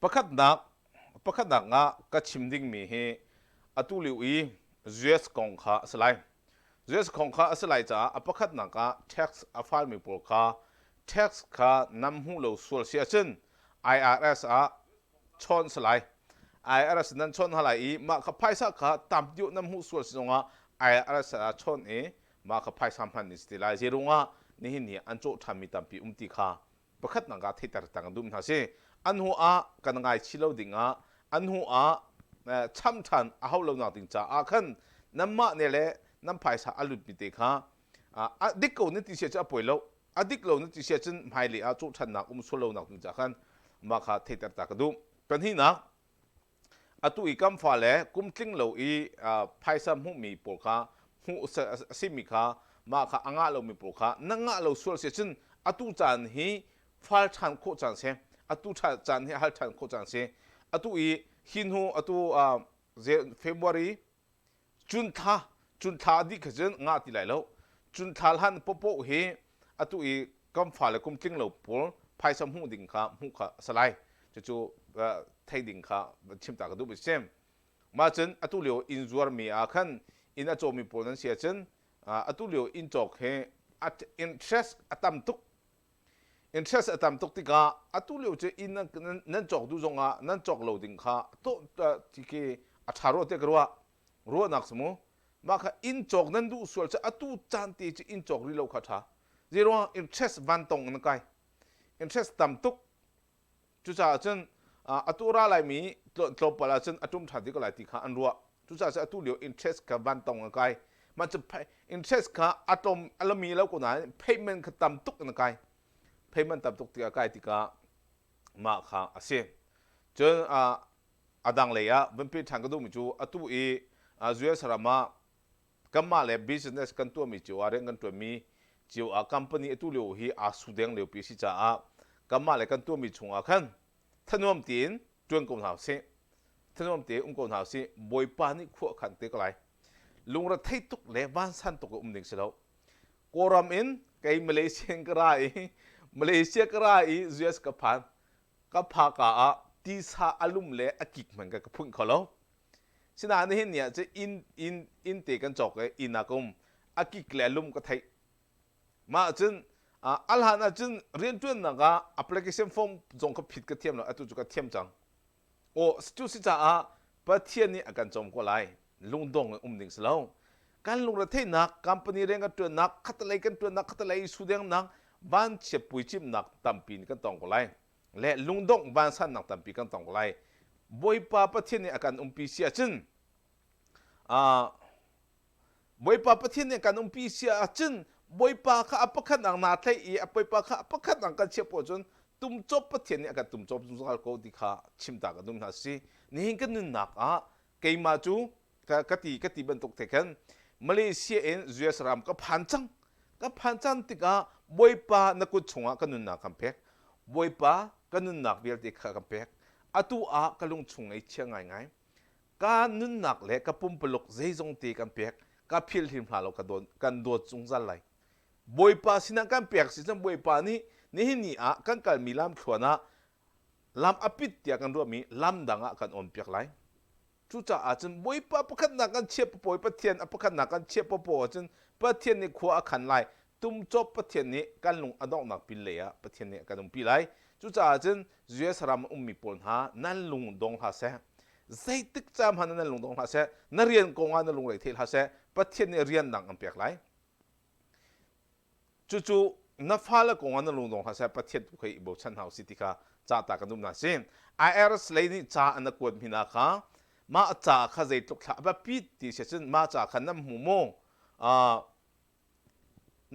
ประคัดหนักงะก็ชิมดิ้งมีเฮอตุลิวอี US กองข้าสไล US กองข้าสไลจ้าประคัดหนักกะ tax ฟัลมีปลกา tax ข้านำหูเราส่วนเสียชน IRS ชนสไล IRS นั้นชนหลายมาขับไพ่สักข้าตามยุนำหูส่วนสงะ IRS ชนมาขับไพ่สามพันนิสติลายเจรุงะนี่อันโจทำมีตามปีติข้าประคัดหนักกะที่ตัดต่างดุมท่าเสอันหัวกันไงชิลเอาดิ่งอันหัวช่ำชันเอาเราหนักดิ่งจ้าขันน้ำมาเนี่ยแหละน้ำไผ่สาอลุดมิเตค่ะดิกเราเนี่ยที่เสียจะป่วยแล้วดิกเราเนี่ยที่เสียจนหายเลยจุดชันหนักสุเราหนักดิ่งจ้าขันมาค่ะที่ตัดต่างดุมเป็นที่นักตัวอีกคำฟ้าเลยกุมทิ้งเราไผ่สามหูมีปลค่ะหูสิมีค่ะมาค่ะอ่างเรามีปลค่ะนั่งเราส่วนเสียจนตัวจานฮีฟ้าชันโคจรเสียตัวจานฮีฮัลชันโคจรเสียตัวอีหินหูตัวFebruary จุนท่าดิขจนงาติไหลแล้วจุนท่าหันปโปเฮตัวอีกำฟ้าเลยกุมทิ้งเราปลไพ่สามหูดิ่งค่ะหูค่ะสลายจู่ไทยดิ่งค่ะชิมตากระดูกเช่นมาจนตัวเลี้ยวอินจวร์มีขันอินอาโจมีปลนั้นเสียจนตัวเลี้ยวอินจอกเฮinterest ตั้มตุก interest ตั้มตุกที่กาตัวเลี้ยวจะอินนั่นจอกดูจงนั่นจอกเราดิ่งค่ะตัวที่เกชาร์โรเตกรัวนักสมุมาค่ะอินจอกนั่นดูส่วนจะตัวจันทีจะอินจอกรีโลค่ะท่าเจรัว interest วันตรงนั่นไง interest ตั้มตุกจุดจ้าจนตัวอะไรมีตัวปลาจนตุ่มทัดที่ก็หลายที่ข้าอันรัวจุดจ้าจะตัวเลี้ยว interest กับวันตรงนั่นไงมันจะ interest ค่ะตุ่มอารมณ์มีแล้วก็ไหน payment ค่ะตั้มตุกนั่นไง payment ตั้มตุกที่ก็ใกล้ที่ก็มาค่ะเสียจนดังเลยเป็นปีทางก็ดูมิจูตัวUS รามากัมมาเลย business กันตัวมิจูอะไรกันตัวมีจูcompany ตัวเลี้ยวฮีสุดเด้งเลี้ยวปีสิจ้ากัมมาเลยกันตัวมิจูขันถนนตีนจวนกงหาวเสียถนนตีนกงหาวเสียบอยปานี่ขั้วขันเตก็ไรลุงเราไทยตุกเล็บบ้านสันตุกดิ่งเสียแล้วกรามอินไกมาเลเซียก็ไรมาเลเซียก็ไร US กับพันกับพากาตีสาอารมณ์เละกิกเหมือนกับพุ่งเขาแล้วฉะนั้นเนี่ยจะอินเตกันจอกเลยอินนักมกิกเละลุ่มก็ไทยมาจนอัลฮันจนเรียนจนนักแอปพลิเคชันฟอร์มจงกับผิดกระเทียมแล้วตัวจุกกระเทียมจังโอ้สตูสิจ้าประเทศนี้อาการจมก็ไรลุงดงดิ่งสลาวการลุงระเทนักคอมพานีเร่งกันตัวนักขัดไล่กันตัวนักขัดไล่สุดยังนักบ้านเชฟปุยจิมนักตั้มปีนกันตองก็ไรและลุงดงบ้านสันนักตั้มปีกันตองก็ไรบอยป้าประเทศนี้อาการปีเสียจนบอยป้าประเทศนี้อาการปีเสียจนบอยป้าข้าอัปขัดนักนาไทยบอยป้าข้าอัปขัดนักกันเชฟปุจนตุ้มจบประเทศนี้อาการตุ้มจบตุ้มสังกัดดีข้าชิมตากันตุ้มทัศน์นี่กันนึกนักเกี่ยมาจูกติบรรทุกเทกันมาเลเซียเอง US รำก็พันจังติกาบอยป้านักกุศลกันนุนนักคำเพกบอยป้ากันนุนนักเบียร์ติกาคำเพกตัวกันลุงชงไอเชียงไงการนุนนักเล็กกับปุ่มปลุกใจจงตีคำเพกกับพิลทิมพลาเรากันโดดจงจันไหลบอยป้าสินักคำเพกสิจังบอยป้านี่กันการมีลำขวานะลำอภิษยากันรวมมีลำดังกันอมเพกไหลจุจ้าอาจจะบอยป้าประคันนักกันเชียบปอยประเทียนประคันนักกันเชียบปอยจนประเทียนนี่ขวาขันไล่ตุ้มจบประเทียนนี้กันลงอดอกนักปิลเลยประเทียนนี้กันลงปิไลจุจ้าอาจจะUS รำมีปนหานั่นลงดงหาเสใจตึกจำหานั่นลงดงหาเสนั่นเรียนกงอันนั่นลงเลยเทลหาเสประเทียนนี้เรียนดังอันเปียกไลจู่ๆนับฟ้าละกงอันนั่นลงดงหาเสประเทียนทุกข์อีโบชันเฮาสิติกาจ้าตากันดุมนาเซน IRS เลยนี่จ้าอันนักวดมินาค่ะมาจากข้าใจตุกท้าแบบพิธีเช่นมาจากขนมหูโม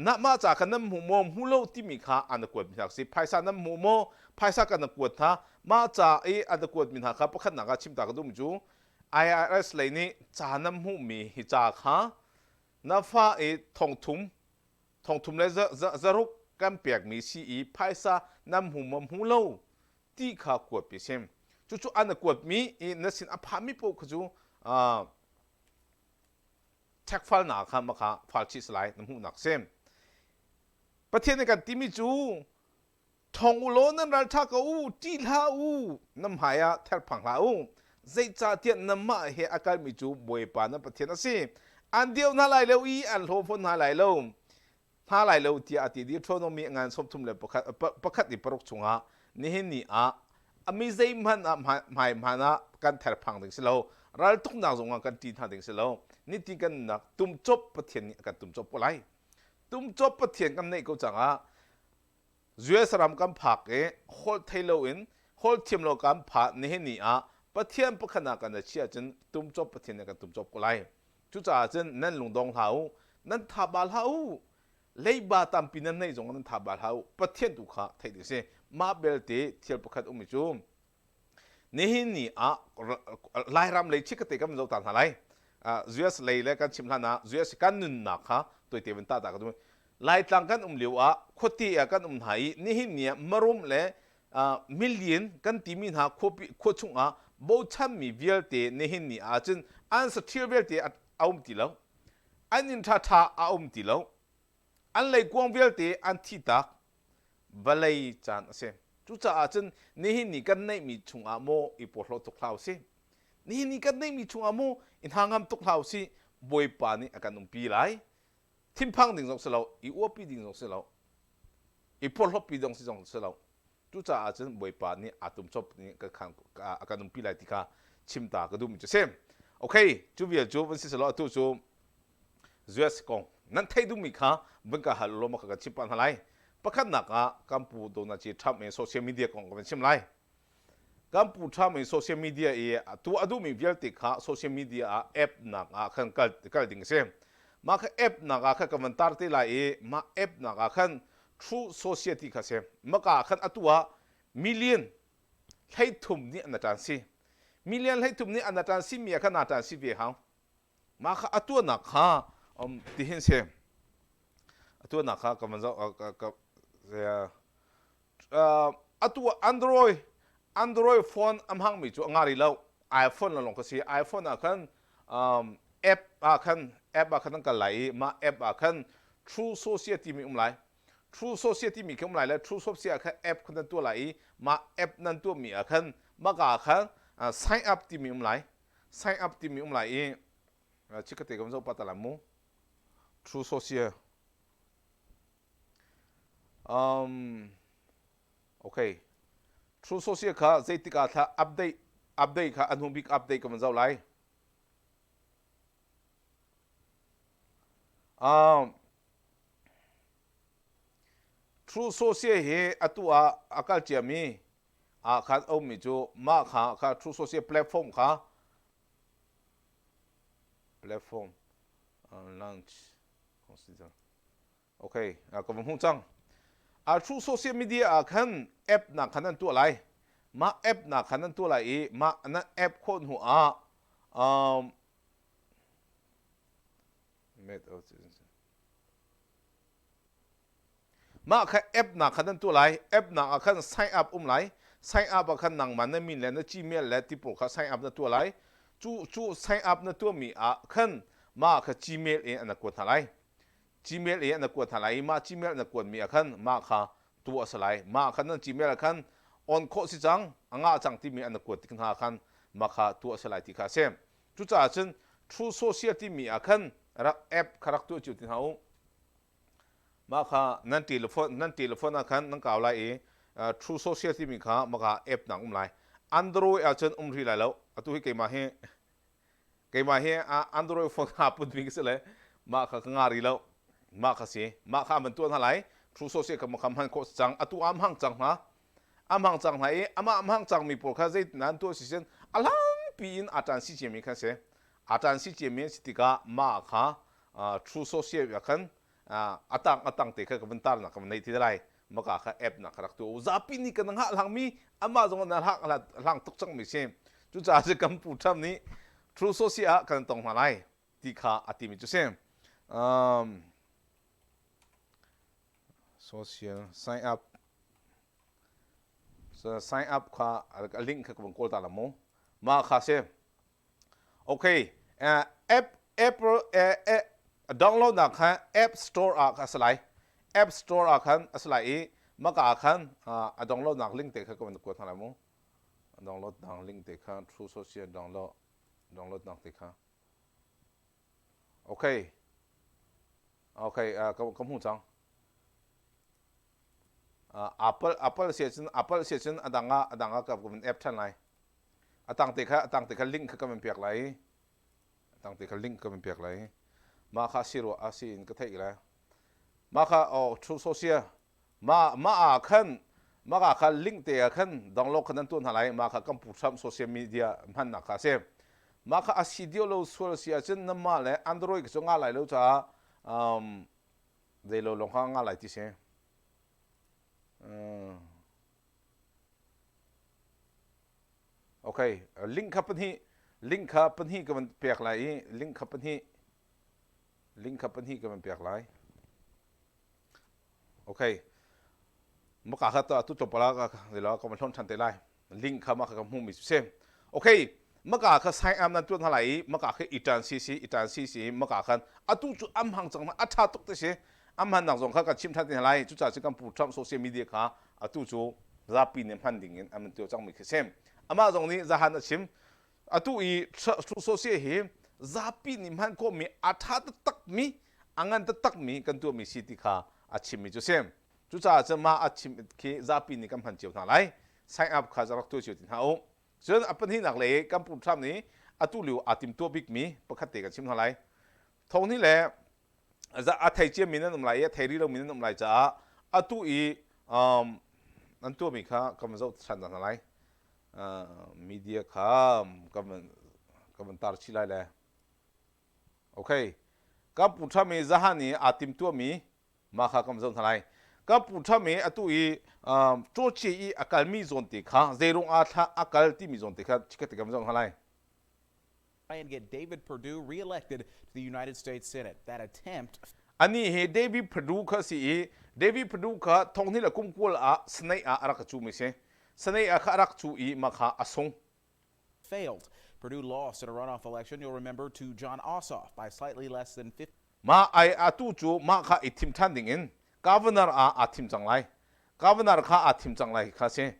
นักมาจากขนมหูโมหูโลที่มีค่าอันกวดมีหักสิภายสาน้ำหูโมภายสากันกวดท่ามาจากอันกวดมีหักครับเพราะขนาดชิมตากระดุมจู IRS เลยนี่จาน้ำหูมีหิจากค่ะนับฟ้าทองทุ่มเลยจะรุกกันเปียกมีซีภายสาน้ำหูโมหูโลที่ข้ากวดพิเศษจู่ๆอันกวดมีนั่นสินอภามิปุกจู่แท็กฟัลหนาค่ะมาค่ะฟัลชิสไลน์น้ำหูหนักเส้นประเทศในการที่มีจู่ ทองอุโลนั่นรัชกาอูจีลาอูน้ำหายาเทลพังลาอูใจจ่าเทียนน้ำมาเฮอาการมิจูบวยปานัประเทศนั่นสิอันเดียวน่าไหลเลวอีอันโลฟนน่าไหลเลวน่าไหลเลวที่อาทิตย์ที่ทนมีงานสมทุมเลยประคัดที่ปรกชงะนี่เห็นนี่มีใจมันหายนะการเทลพังถึงสิเราเราทุกนางสงฆ์กันจีนทางถึงสิเรานี่ที่กันนักตุ้มจบประเทศนี้กันตุ้มจบอะไรตุ้มจบประเทศกันในกูจังUS รำกันผักโฮลเทโลอินโฮลทีมโลกันผักนี่นี่ประเทศประคนากันเชียจนตุ้มจบประเทศนี้กันตุ้มจบก็ไล่จุดจ่าจนนั่นลุงดองเขานั่นทับบาลเขาเลยบาตามปีนั้นในจงนั้นทับบาลเขาประเทศตุขาไทยดิเซมาเบลตีเที่ยวประคัดมิจูนี่นี่ไล่รำเลยชิคเตกันเราต่างหากไรUS เลยแล้วกันชิมลานะ US กันนุนนักฮะตัวเทวันตาตากันด้วยไล่ต่างกันเหลียวขดที่กันไทยนี่เนี่ยมารุมเลยมิลเลียนกันทีมินหาขดชุ่งบ่ชัมมีเวลเตนี่นี่จนอันสเตียเวลเตเอาตีแล้วอันนินท่าเอาตีแล้วอันเลยกวางเวลเตอันที่ตักบลัยจานเสียจุดจ่าจนนี่กันไม่มีชุ่งโมอีพอลตุกลาวสินี่กันไม่มีชุ่งโมอินหางามตุกลาวสิบอยปานี่อาการนุ่มปีไลทิมพังดิ่งสงสลาวอีวัวปีดิ่งสงสลาวอีพอลปีดิ่งสงสลาวจุดจ่าจนบอยปานี่อาตุมชอบนี่ก็ขังอาการนุ่มปีไลที่ข้าชิมตาก็ดูมิจะเซมโอเคจูเบียจูวันสิสลาวตัวจูUS กงนั่นไทยดูมิข้าบังกะฮัลโลมาขัดชิมปันอะไรประคันนักกัมพูโดนจีทำในโซเชียลมีเดียของกันชิมไรกัมพูทำในโซเชียลมีเดียตัวอดูมีเวลติกาโซเชียลมีเดียแอปนักขันกัลดิ่งเซมมาแอปนักขันคอมเมนต์ที่ไลมาแอปนักขัน True Society ค่ะเซมมาขันตัวมิลเลียนให้ทุ่มนี่อันนั้นสิมิลเลียนให้ทุ่มนี่อันนั้นสิมีขันอันนั้นสิเบี้ยเขามาขันตัวนักที่เห็นเซมตัวนักคอมเมนต์ตัว Android phone ห้างมีจุงารีแล้ว iPhone ลงก็สิ iPhone ขันแอปขันนั่งกันไหลมาแอปขัน True Society มีไหล True Society มีไหลแล้ว True Society ขันแอปขันตัวไหลมาแอปนั่นตัวมีขันมากขัน Sign up ที่มีไหล Sign up ที่มีไหลชิคกี้พายก็ไม่รู้ปัตตาลามู True Societyโอเค True Social ค่ะเจติกาถ้าอัปเดตค่ะอันหุ่นบิ๊กอัปเดตก็มันจะอะไรTrue Social เฮตัวอาการเจียมีค่ะเอามิจูมาค่ะ True Social platform ค่ะ platform launch consider โอเคก็มันหุ่นจังTrue Social Media ขันแอปนักขันนั่นตัวอะไรมาแอปนักขันนั่นตัวอะไรมาอันนั้นแอปคนหัวมาแค่แอปนักขันนั่นตัวอะไรแอปนักขัน sign up ไร sign up ขันนังมันนั่นมีแล้วนั่น Gmail แล้วที่พวกเขา sign up นั่นตัวอะไรจู sign up นั่นตัวมีขันมาแค่ Gmail เองอันนั้นกดอะไรGmail เองนักกวดทลายมา Gmail นักกวดมีขันมาค่ะตัวสลายมาขันนั้น Gmail ขัน on โคสิจังจังที่มีนักกวดที่ขันขันมาค่ะตัวสลายที่ข้าเซมจุดจ้าจน True Social ที่มีขันรักแอปคาแรคตัวจุดที่เขามาค่ะนั่นทีละฟอนขันนั่งกล่าวไรTrue Social ที่มีค่ะมาค่ะแอปหนังไร Android จนรีไรแล้วตัวที่เกี่ยมาให้ Android ฟอนหาปุ่นวิ่งเสร็จเลยมาค่ะงารีแล้วมาค่ะสิมาค่ะมันตัวอะไร True Social กับมาคำหันโคจังตัวห้างจังนะห้างจังไหนห้างจังมีโปรคัสต์นั้นตัวสิเซนอลังปีนอาจารย์สิเจมีค่ะเสอาจารย์สิเจมีสติกามาค่ะ True Social อย่างนั้นตั้งเตะกับมันตาหนักกับในที่ไรมาค่ะแอปหนักรักตัวจับปีนี้กันหลังมีจงนั้นหลังตุกจังไม่เช่จุดจ่าจะกำปูทำนี้ True Social กันตรงอะไรที่ค่ะอาทิตย์มิจุเซมsocial sign up sign up ค่ะลิงก์กับบังโกลตาละโมมาค่ะเซมโอเคapp download นะคะ app store ค่ะสไลด์ app store ค่ะสไลด์ maka khan download nak link te kha ko ko thana mo download nak link te kha through social download nak te kha okay okay ka mu chang Apple session adanga ka ko app than lai atang te kha link ka men piak lai atang te kha link ka men piak lai ma kha siro asin ka thai la ma kha through social ma kha link te khan download khan tun halai ma kha kam social media man na kha se ma kha asidio lo social chen na ma le android so nga lai lo cha de lo long kha nga lai ti se okay link company ka man pek lai link company ka man pek lai okay maka kha tu to pala ka de lo ko man thon than te lai link kha ma kha mu mi se okay maka kha sign up nan tun halai maka kha itan cc maka khan atu chu am hang chang ma atha tok te se am han nang jong kha ka chim than te halai chu cha se kam pu tham social media kha atu chu rapi ne phanding in am to chang mi khe sem ama jong ni za han chim atu I social hi zapi ni man ko mi atha tak mi angan tak mi kan tu mi city kha achim mi chu sem chu cha cha ma achim ki zapi ni kam han chiu na lai sign up kha jarak tu chiu tin ha o chen apan hi nak le kam pu tham ni atu liu atim to big mi pakhat te ka chim na lai thong ni le za a thai che min nam lai ya thai ri lo min nam lai cha atu I an tu mi kha kam zo chan na lai media kha kam tar chi lai le okay kam pu tham mi za ha ni atim to mi ma kha kam zo na lai ka pu tha me atu I cho chi I akal mi zon ti kha zerong a tha akal ti mi zon ti kha chikat kam jong halai and get David Perdue reelected to the United States Senate. That attempt ani he David Perdue kha si David Perdue kha thong ni la kum kul a snai a arak chu mi se snai a kha arak chu I ma kha asong failed. Perdue lost in a runoff election, you'll remember, to John Ossoff by slightly less than 50. ma ai atu chu ma kha itim than ding in governor a tim chang lai governor kha a tim chang lai kha se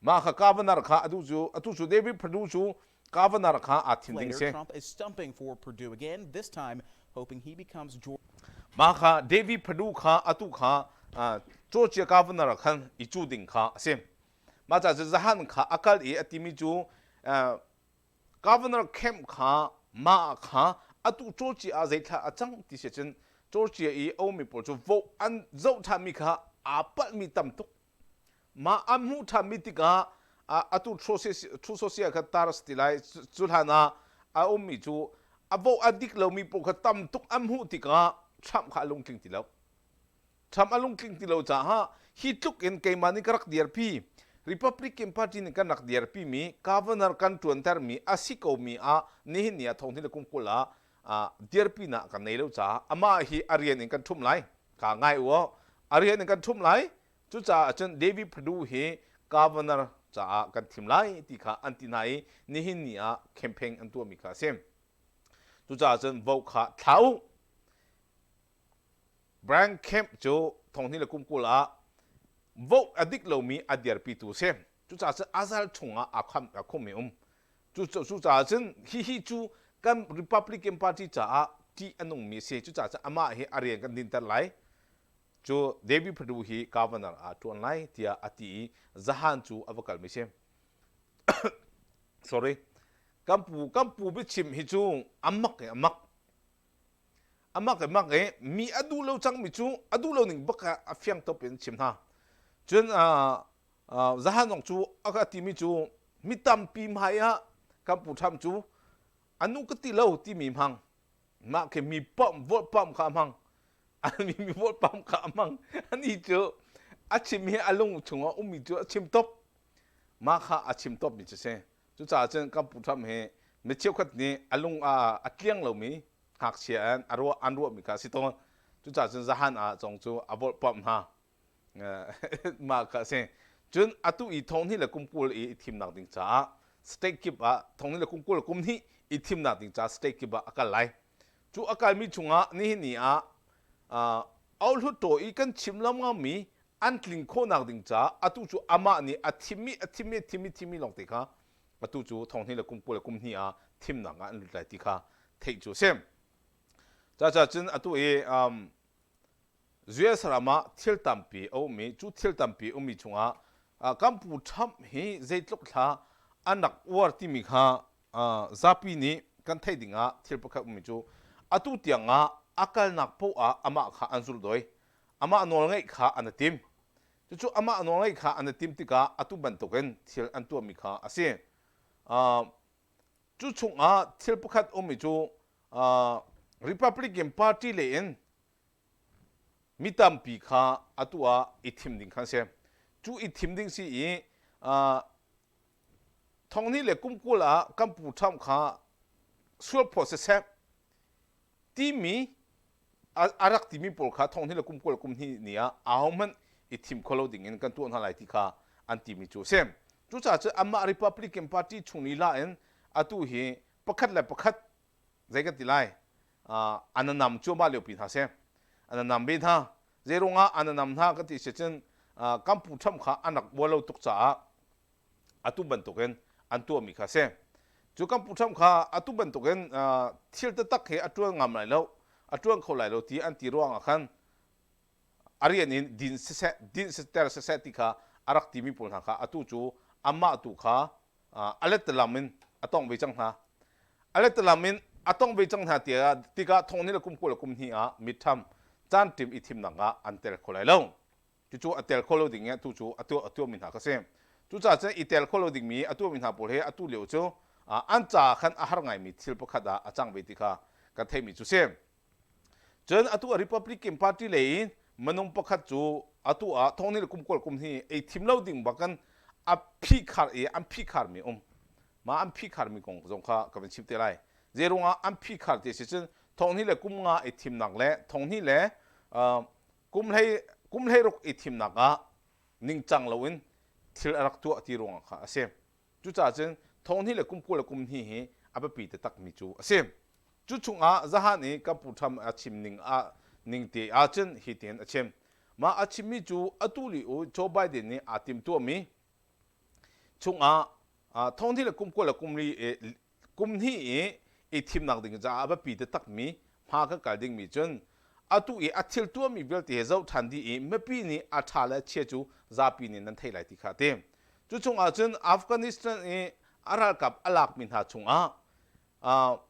ma kha governor kha atu chu David Perdue chu governor kha a tim ding se Trump is stumping for Perdue again, this time hoping he becomes ma kha David Perdue kha atu kha Georgia governor khan I chu ding kha se ma cha zahan kha akal I atimi chu governor camp kha ma kha atu Georgia a zaitha achang ti se chen Georgia I omi por chu vo an zo tha mi kha apal mi tam tuk ma amu tha mi tika atu social kha tar stilai chulhana a omi chu avo adik lo mi por kha tam tuk amu tika tham kha lung king ti lo tham alung king ti lo cha ha hi tuk in ke mani karak DRP Republican Party ni kanak DRP mi governor kan tuantar mi asiko mi a ni nia thong ni kum kula DRP na kan nei lo cha ama hi arian in kan thum lai ka ngai wo arian in kan thum lai chu cha chen David Perdue hi governor cha kan thim lai ti kha anti nai ni hin nia campaign an tu mi kha sem chu cha chen vo kha thau brand camp chu thong ni kum kula vo adik lo mi a DRP tu sem chu cha chen azal chunga a khom mi chu cha chen hi chu kan Republican Party cha ti anung mi se chu cha ama he arian kan din tar lai chu David Perdue hi governor a tuan lai tia ati zahan chu avakal mi se sorry kampu bi chim hi chu amak mi adu lo chang mi chu adu lo ning baka afyang to pen chim ha chun zahan nong chu aka ti mi chu mi tam pi maya kampu tham chu anu kati lo ti mi hang ma ke mi pom vote pom kha hang ani mi vote pom kha hang ani chu achim he alung chunga umi chu achim top ma kha achim top mi che chu cha chen kam pu tham he me cheu khat ni alung atliang lo mi hak chian anro mi ka si ton chu cha chen zahan chong chu a vote pom ha ma ka se chun atu I thong ni la kum pul I thim nak ding cha stake kip thong ni la kum pul kum ni itim na ting cha stake ki ba akal lai chu akal mi chunga ni ni aul hu to I kan chimlam nga mi อันกลิ่งโคนักดิ่งจ้าอตุจูอามานี่อทิมิลงติค่ะอตุจูทองที่ละกุมกุละกุมนี่ทิมนังอันลุไลติค่ะเทจูเซมจ้าจนอตุjuya sarama thil tampi au mi chu thil tampi umi chunga kampu tham hi zeitlok tha anak war ti mi kha zapi ni kan thai dinga thil pakha umi chu atu tianga akal nak po ama kha anzul doi ama anol ngai kha anatim chu ama anol ngai kha anatim tika atu ban token thil antu mi kha ase chu chunga thil pakhat umi chu Republican Party le in mitam pi kha atua ithim ding khan se chu ithim ding si i thongni le kumkula kampu tham kha sul process ti mi arak ti mi pol kha thongni le kumkul kumni nia ahman ithim kholo ding in kan tu na lai ti kha anti mi chu sem chu cha cha amma Republican Party chungni la en atu hi pakhat la pakhat zaiga tilai ananam chu ba le pi tha se ananam be tha zeronga ananam tha ka ti se chen kampu tham kha anak bolo tuk cha atu ban token antu mi kha se chu kampu tham kha atu ban token thil ta tak he atu ngam lai lo atu khol lai lo ti anti ro khan arian in din se ter se ti kha arak ti mi pol kha atu chu amma atu kha alet lamin atong be chang ha alet lamin atong be chang ha ti ka thong ni la kum ko la kum hi mitham chan tim ithim nanga antel kholai lo chu atel kholo ding ya tu chu atu min ha ka se chu cha chen itel kholo ding mi atu min ha pol he atu leo chu an cha khan a har ngai mi thil pakhada achang be ti kha ka thei mi chu se chen atu Republican Party le manung pakhat chu atu thong ni la kum ko kum hi e thim lo ding bakan a phi khar mi ma am phi khar mi kong jong kha ka ben chip te lai zerunga am phi khar te se chen thong ni le kum nga e thim nak le thong ni le kum lei rok e thim naka ning chang loin thil arak tu ati rong kha ase chu cha chen thong ni le kum ko le kum hi aba pi te tak mi chu ase chu chunga zahan ni ka pu tham a chim ning te a chen hi ten a chem ma a chim mi chu atuli o Joe Biden ni atim tu mi chunga thong ni le kum ko le kum hi e thim nak ding za aba pi te tak mi pha ka kal ding mi chen atu e athil tu mi bel te zau than di e mepi ni athala che chu za pi ni nan thei lai ti kha te chu chunga chen Afghanistan e aral kap alak min ha chunga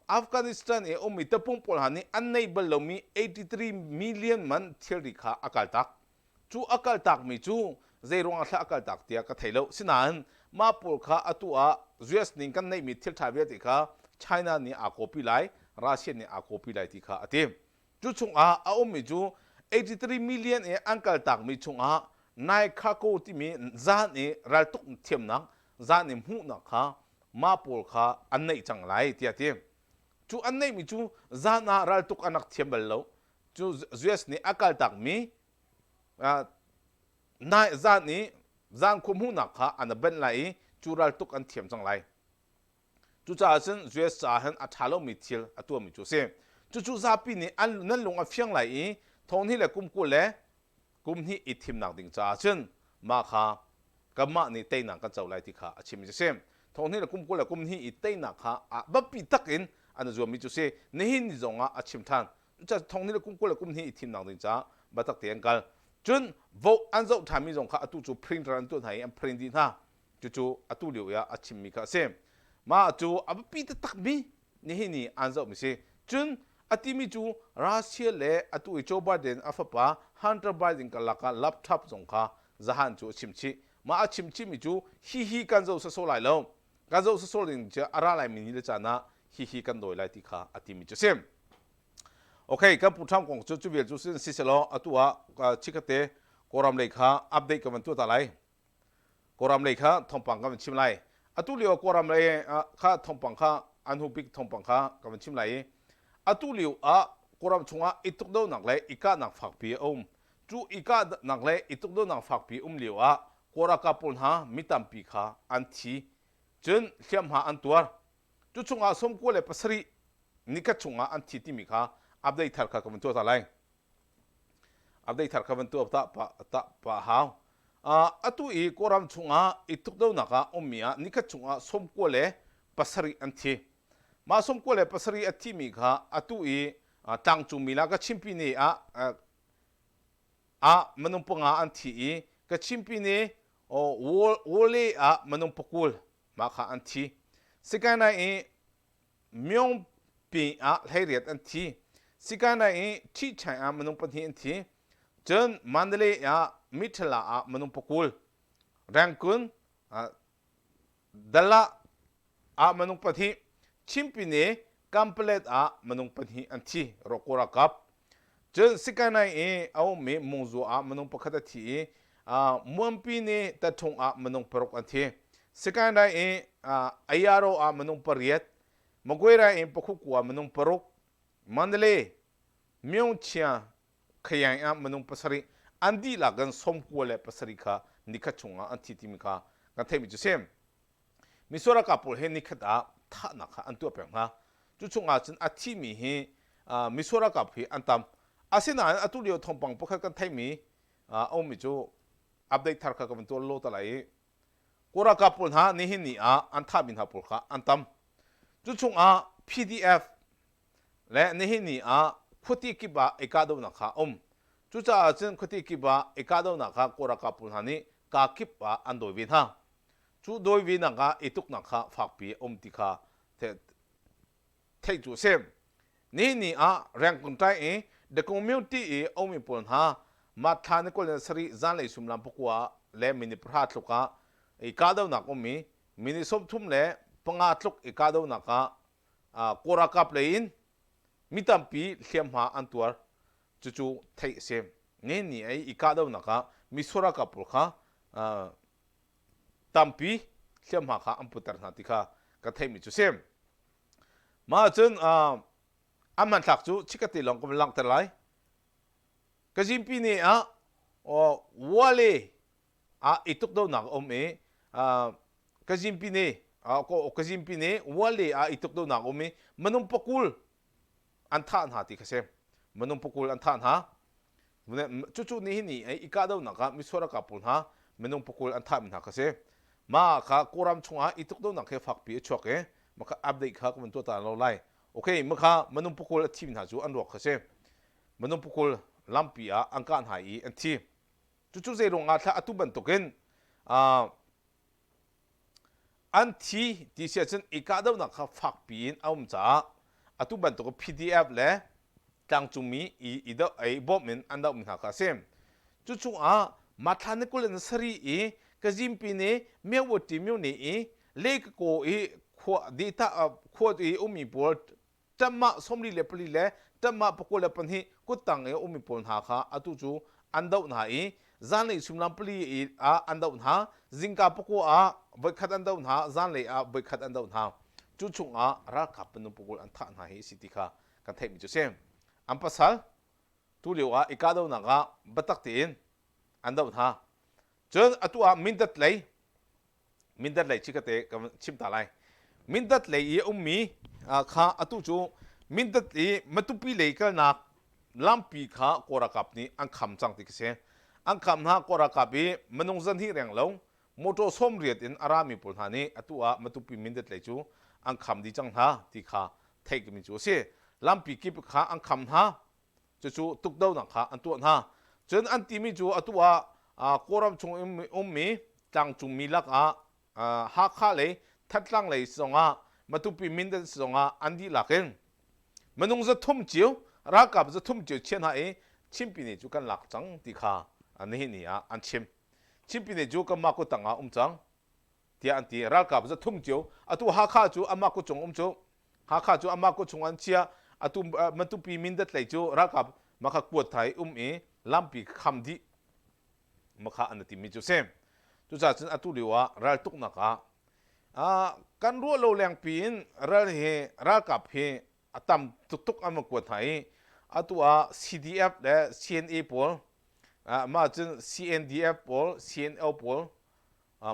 Afghanistan e omi tapung pol hani unable lo mi 83 million man thil ri kha akal tak chu akal tak mi chu zeirong a akal tak tia ka thailo sinan ma pol kha atu US ning kan nei mi thil tha ve ti kha China ni a copy lai Russia ni a copy lai ti kha ate chu chunga mi chu 83 million e ankal tak mi chunga nai kha ko ti mi zan e ral tuk thiam nak zan em hu nak kha ma pol kha an nei chang lai ti ate chu an nei mi chu zana ral tuk anak thiam bal lo chu US ni akal tak mi nai zan khum hu nak kha an ben lai chu ral tuk an thiam chang lai chu cha chen US cha han athalo mi thil atu mi chu se chu za pi ni an nan long a fiang lai i thon hi le kum ku le kum hi ithim nak ding cha chen ma kha kama ni te nang ka chaw lai ti kha achim je sem thon hi le kum ku le kum hi i te na kha ba pi takin an zo mi chu se ne hin ni zonga achim than cha thon hi le kum ku le kum hi ithim nak ding cha ba tak te kal chun vo an zo thami zong kha atu chu print ran tu thai am print din ha chu atu liu ya achim mi kha sem ma chu ab pi te tak mi ni hi ni an zo mi se chun atimi chu Russia le atu Joe Biden afapa Hunter Biden ka laka laptop zongkha zahan chu chimchi ma chimchi mi chu hi kan zo sa so lai lo kan zo sa so ling cha ara lai mi ni le chana hi kan doi lai ti kha atimi chu sem okay kan pu tham kong chu chu vel chu sin si selo atua chikate koram le kha update ka man tu ta lai koram le kha thompang ka chim lai atu leo koram le kha thompang kha anhu big thompang kha ka chim lai atu liu koram chunga ituk do nak le ika nak phak pi chu ika nak le ituk do nak phak pi liu kora ka pon ha mitam pi kha anthi chen thiam ha antuar chu chunga som ko le pasri nika chunga anthi ti mi kha update thar kha kam to ta lai update thar khavan tu ta pa haw atu I koram chunga ituk do naka omia nikha chunga somko le pasari anthi ma somko le pasari athi mi kha atu I tang chu mila ka chimpi ni manung panga anthi I ka chimpi ni wole manung pakul ma kha anthi sikana I myong pi heriat anthi sikana I chi chai manung pathi anthi 전 만들레 미틀라 만ung pakul rangkun dala manung pathi chimpine complete manung pathi anthi rokora kap 전 sikana au me mongzo manung pakhata thi muampine tathong manung parok anthi sikana ayaro manung pariat magoira pakhukwa manung parok mandale myongchia khayang manung pasari andi lagan somkole pasari kha nikachunga anti timika ngathai mi jusem misora kapul he nikhata tha na kha antu pe nga chuchunga chen athi mi he misora kaphi antam asina atulio thompang pakha kan thai mi omi chu update thar kha ka to lo ta lai kora kapul ha ni hin ni antha bin ha pul kha antam chuchunga pdf le ni hin ni khuti kiba ekado na kha chucha chen khuti kiba ekado na kha kora kapul hani ka kipa ando win ha chu doi win na ka ituk na kha fakpi ti kha thei chu sem ni rang kun tai the community omi pon ha ma thani ko le sari zan le sumlam pokwa le mini prat luka ekado na ko mini sob thum le panga tluk ekado na ka kora kap le in mitampi hliam ha antuar chuchu thei sem ni ai ikado naka misora kapul kha tampi hliam ha kha amputar na tikha ka thei mi chu sem ma chen aman thak chu chikati long kom lang terlai kajimpi ni wale ituk do nak kajimpi ni kajimpi ni wale ituk do nak manung pakul antha na ti khasem manung pakul antha na chuchu ni ni ikado naka misora kapul ha manung pakul antha min ha khase ma kha koram chunga ituk do nakhe fakpi choke maka update kha ko to ta lo lai okay makha manung pakul thim na chu anro khase manung pakul lampia angkan hai anthi chuchu ze ronga tha atuban token anthi ti se chen ikado nakha fakpi in cha atuban to pdf le tang chumi ida ai bobmen anda min ha ka sem chuchu mathane kulen sari kajimpi ne mewoti myu ne lek ko kho data kho umi port tamma somli le pli le tamma pakola panhi kutang umi pon ha kha atu chu andau na zanle sumlam pli andau na zingka pako vai khat andau na zanle vai khat andau na chuchu ra kapnu pukul antha na hi sitika kan thai mi chu sem ampasal tu lewa ikado na ga batak tin andau na chen atua mindat lei chikate chim ta lai mindat lei ummi kha atu chu mindat li matupi lei kal na lampi kha kora kapni angkham chang ti kse angkham na kora kapi manung zan hi reng lo moto som riat in arami pul hani atua matupi mindat lei chu angkham di chang ha ti kha thei mi chu se lampi kip kha angkham ha chu tuk dau na kha antu na chen anti mi chu atua koram chung ummi tang chung milak ha kha le thatlang le songa matupi mindat songa andi laken manung za thum chiu ra kap za thum chiu chen ha chimpi ne chu kan lak chang ti kha ani ni an chimpi ne chu ka ma ko tanga chang tia anti ra kap za thum chiu atu ha kha chu ama ko chung chu ha kha chu ama ko chung an chia atu matupi mindat le chu ra kap makha kuat thai lampi khamdi makha anati mi chu sem tu cha chen atu liwa ral tuk na ka kan ro lo leng pin ral he ra kap he atam tuk tuk ama kuat thai atua cdf le cna pol ma chen cndf pol cnl pol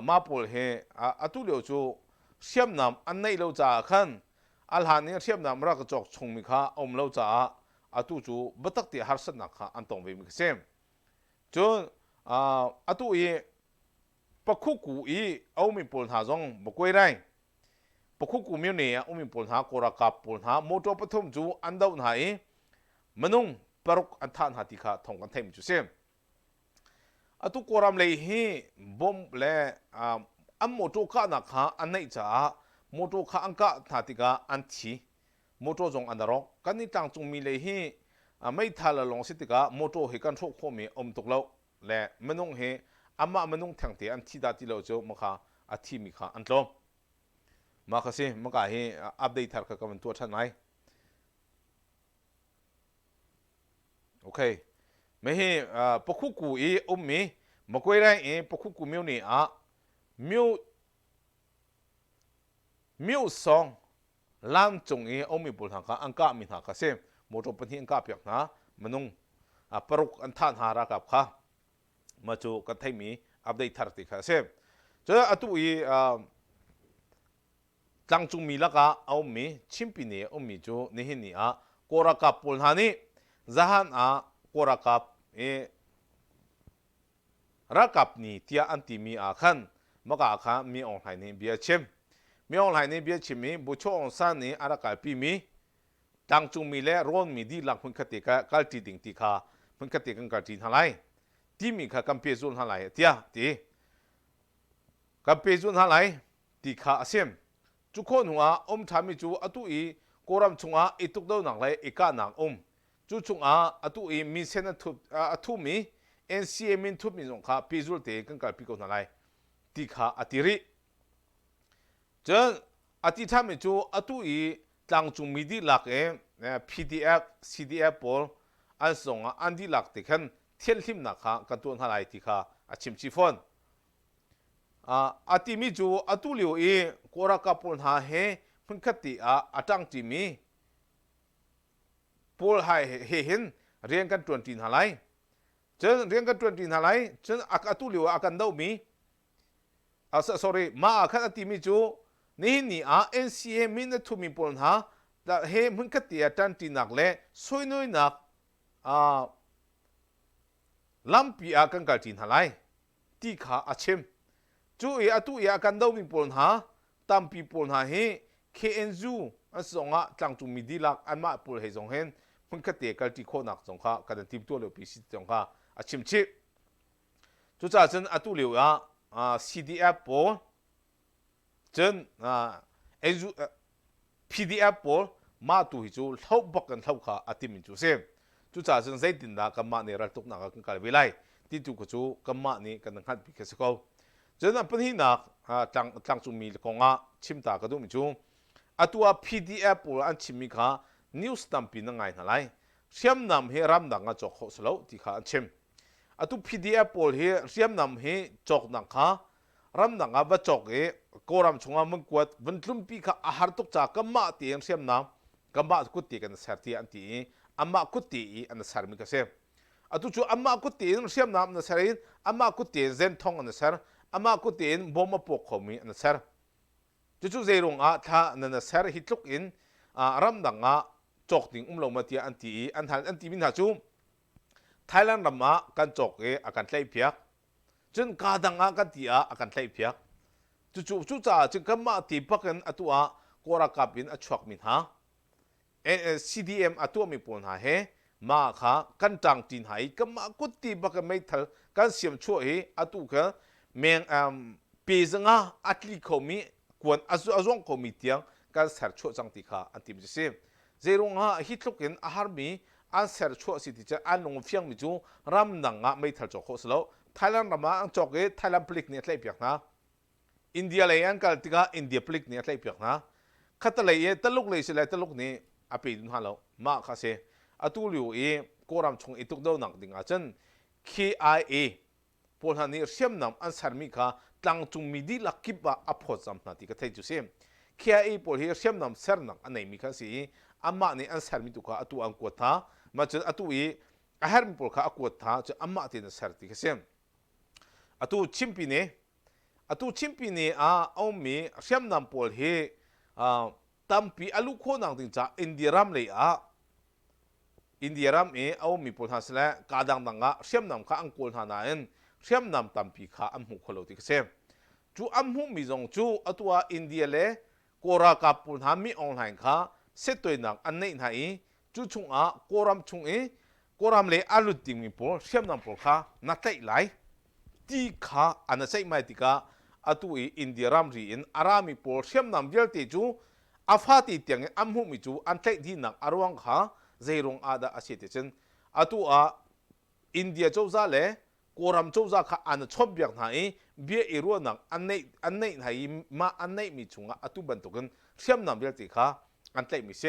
ma pol he atu leo chu siam nam an nei lo cha khan alhan ne siam nam ra ka chok chung mi kha om lo cha atu chu batak ti har san na kha an tong ve mi sem จนอตุอีปะคุกูอีเอามีปนหาจงบกวยได้ปะคุกูมีเนี่ยเอามีปนหาโกรกับปนหาโมโตปฐมจูอันดาวไหนมนุงปรุกอันทานหาติขาทองกันเทมจุเซมอตุโกรามเลยฮีบอมเลอันโมโตข้านักหาอันไหนจ้าโมโตข้าอังกะหาติกาอันทีโมโตจงอันดารอกกันนี่ต่างจงมีเลยฮีไม่ทันละลงสิติกาโมโตเฮกันโชคโคมีอมตกแล้วและมนุงเฮอามามันนุ่งแทงเตียนที่ดาที่เราเจอมาค่ะอาทิมีค่ะอันโตมาค่ะสิมาค่ะเฮอัปเดตทักกับมันตัวท่านไหนโอเคไม่เฮปกุกูอีมีมาคุยได้ปกุกูมิวนี่มิวสองล้านจงมีบุญหางค่ะอังกามีหางค่ะสิโมโตเป็นที่อังกาเปียกนะมันนุ่งปรุกอันท่านหารักับค่ะมาจูกันไทยมีอัปเดตทักติค่ะเซฟเจออตุอีจังจุงมีละกะเอามีชิมปีนี้มีจูนี่เห็นนี่โกรากับปุลฮานี่จหันโกรากับรักกับนี่ที่อันที่มีขันมากะขันมีออนไลน์นี่เบียชิมมีออนไลน์นี่เบียชิมมีบุชออนสันนี่รักกับปีมีจังจุงมีเล่ร้อนมีดีหลักมันคติกะกัลติดิงติค่ะมันคติกันกัลตินอะไรที่มีค่ะกัมเปจุนหาไหลเตียตีกัมเปจุนหาไหลตีขาเสียมทุกคนหัวทำมิจูอตุอีโกรัมชงอีตุกเดาหนักเลยอีกาหนักจุชงอตุอีมีเซนทุบทุมี NCA มินทุบมีสงค่ะพิจูเตกันกัลพิโกนาไหลตีขาอติริจนอติทำมิจูอตุอีจังจุงมีดีหลักPDF CDF ปอลอันส่งอันดีหลักติกันเที่ยงทิมนักค่ะกันตัวอะไรที่ค่ะชิมชิฟอนอาทิมิจูอตุลิโอโกรากับปุลหาเฮพึ่งคติจังจิมีปุลหาเฮเห็นเรียนกันตัวจีนอะไรจนเรียนกันตัวจีนอะไรจนอตุลิโอกันดาวมีsorry มาคันอาทิมิจูนี่NCA มินทุมีปุลหาแต่เฮพึ่งคติจังจีนนักเล่สวยน้อยนักลำปีกันกัลจินหาไลที่ขาอาชิมจู่ตุกันดาวมีปนหาตามปีปนหาเฮ KNZU อันสองจังจุมีดีลักอันมาปนเฮจงเห็นมันก็เตะกัลติโคนักจงค่ะกันทีมตัวเลี้ยวปีสิจงค่ะอาชิมชิจู่จ้าจนตุเลี้ยวCDF ปนจนNZU PDF ปนมาตุฮิจูเท่าบักกันเท่าค่ะอาทิมิจูเซมจู่จ้าจนใจดินดากันมาเนี่ยรักตุกนักกันกันวิไลที่จุกจูกันมานี่กันหันพิเคสเขาจนนั้นเป็นที่นักจังจุมีกงชิมตากระดูมิจูตัว PDF ปนอันชิมิค่ะนิวส์ตัมปีนังไงนั่นไรเสียมนำเฮรัมดังจอกโสลที่ขาอันชิมตัว PDF ปนเฮเสียมนำเฮจอกนักค่ะรัมดังบัจอกโกรัมชงมึงกวดบรรทุมปีค่ะอาหารตุกจากกันมาเตียงเสียมนำกันมากุฏิกันเสียทีอันที่อามากุฏิอันเสียมิกเซตุจูอามากุฏินเสียมนำอันเสียอามากุฏิเซนทองอันเสียอามากุฏินบอมปกขมีอันเสียจู่เจรงท่านันเสียฮิตลุกอินรัมดังจอกดิ่งลงมาที่อันที่มินหาจูไทยแลนด์รัมกันจอกอาการไล่เพียกจนกาดังกันที่อาการไล่เพียกจู่จ้าจึงกันมาที่พักกันตัวโกรากับอินชวกมินหาCDM ตัวมีปนหาเฮมาค่ะกันจังจีนหายกันมากุฏิบักไม่ทันกันเสียมช่วยตัวกันเมียงปีศงอัตลิคอมีกวนอาจงคอมีเตียงกันเสร์ช่วยจังติค่ะอันที่มิเซมเจรงฮิตลุกินอาหารมีอันเสร์ช่วยสิที่จะอันลงเฟียงมิจูรำนังไม่ทันจอกโคสโลไทยแลนด์รำอันจอกไทยแลนด์พลิกเนี่ยไล่เปียกนะอินเดียเลยอันกัลติกาอินเดียพลิกเนี่ยไล่เปียกนะขัดเลยตลุกเลยสิเลยตลุกนี่อาปีดุนฮัลโหลมาค่ะเซตุลิวโกรัมชงตุกดาวนักดิ่งอาจารย์ KIA พลฮันนี่เสียมนำอันสารมิค่ะตั้งจุงมีดีลักกิบอพอดจำนาทีก็เทจุเซม KIA พลเฮียเสียมนำเสร์นักอันไหนมีค่ะสิอามานี่อันสารมิตุค่ะตัวอันกวดท่ามาจนตัวอาหารมีพลค่ะกวดท่าจะอามาที่นั่นสารติก็เซมตัวชิมปีนี้เอามีเสียมนำพลเฮียตั้มปีอาลูกคนนั่งดิ่งจ้าอินเดียรัมเลยอิ อินเดียรัมเอามีปุลฮัสและกาดังดังกะเชื่อมนำข้าอังกูลหานาเองเชื่อมนำตามปีข้าอัมหุขลุ่ติกเซมจูอัมหุมีจงจูอัตัวอินเดียเล่โกรากับปุลหามีออนไลน์ข้าเซตตัวนังอันนี้ไหนจูชงโกรามชงโกรามเล่อาลุติมีปุลเชื่อมนำปุลข้านัดเตะไหลตีข้าอันนั้นใช่ไหมติกาอัตัวอินเดียรัมรีอินอารามีปุลเชื่อมนำเวลติจูอาฟาติเตียงอัมหุมีจูอันเตะดีนังอารวังข้าเจรงอาดาอาเซียติเชนอัตัวอินเดียเจ้าซาเล่โกรามเจ้าซาข้าอันชอบอย่างไหนเบียอิรัวนังอันนี้ไหนมาอันนี้มีชงอัตุบันตุกันเชื่อมนำเวลติข้าอันเตะมิเซ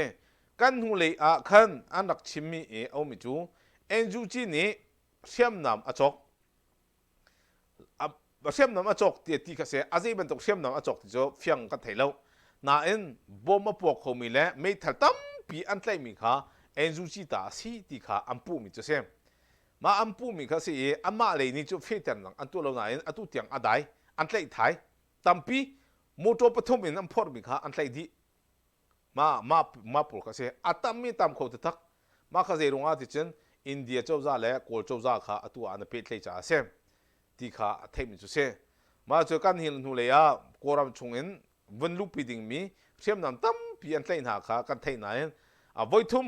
กันหูเลยขันอันรักชิมีเอามิจูเอ็นจูจีนี่เชื่อมนำอจกเชื่อมนำอจกที่กเสอาศัยบันตุเชื่อมนำอจกที่จะเฟียงกันไทยแล้วน่าเอ็นบ่มาปวกเขามีแล้วไม่ทัดตั้มปีอันเตะมีข้าเอ็นจูจีตาสีที่ข้าอัมปูมิจูเซมาอัมปูมีข้าสิอัมมาเลยนี่จูเฟเตอร์นังอันตัวเราหน่าเอ็นอันตัวเตียงอันใดอันเตะไทยตั้มปีโมโตปฐมอินอัมพอร์มีข้าอันเตะดีมาปลุกเสียอัตมีตามเขาตักมาข้าเจรงอาทิตย์อินเดียเจ้าจ้าและโกลเจ้าจ้าข้าตัวอันเป็นเลยจ้าเสียที่ข้าเทมิจุเสียมาเจอกันหินหูเลยโกรามชงอินวันลุปีดิ่งมีเชื่อมนำตั้มปีอันเตยหนาข้ากันเทยนายวัยทุ่ม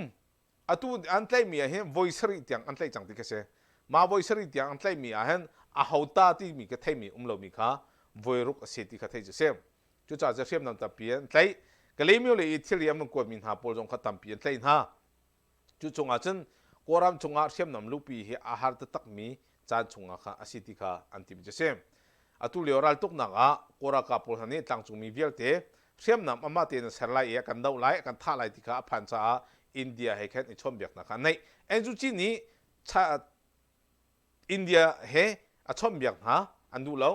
ตัวอันเตยมีเห็นวัยสริตียงอันเตยจังที่กเสียมาวัยสริตียงอันเตยมีเห็นหาวตาที่มีกเทยมีเรามีข้าวัยรุกเสียที่กเทยจุเสียจุจ้าจะเชื่อมนำตั้มปีอันเตยก็เลยมีเลยที่เรียนมันกวดมินหาปอลจงขัดตั้มปีนเลยนะจุจงอาจจะกรามจงอาเชื่อมนำลูกปีเหอาหารตักมีจานจงอาค่ะอาศิติค่ะอันที่มิจะเชื่อมตุเลียรัลตุกนักกรากับปอลนี้ตั้งจงมีเวลเตเชื่อมนำอามาเตนเสร์ไลกันดาวไลกันท่าไลที่ค่ะพันจ้าอินเดียให้แค่ในชมเบียกนะคะในเอ็นจูจีนี้ชาอินเดียให้ชมเบียกฮะอันดูแล้ว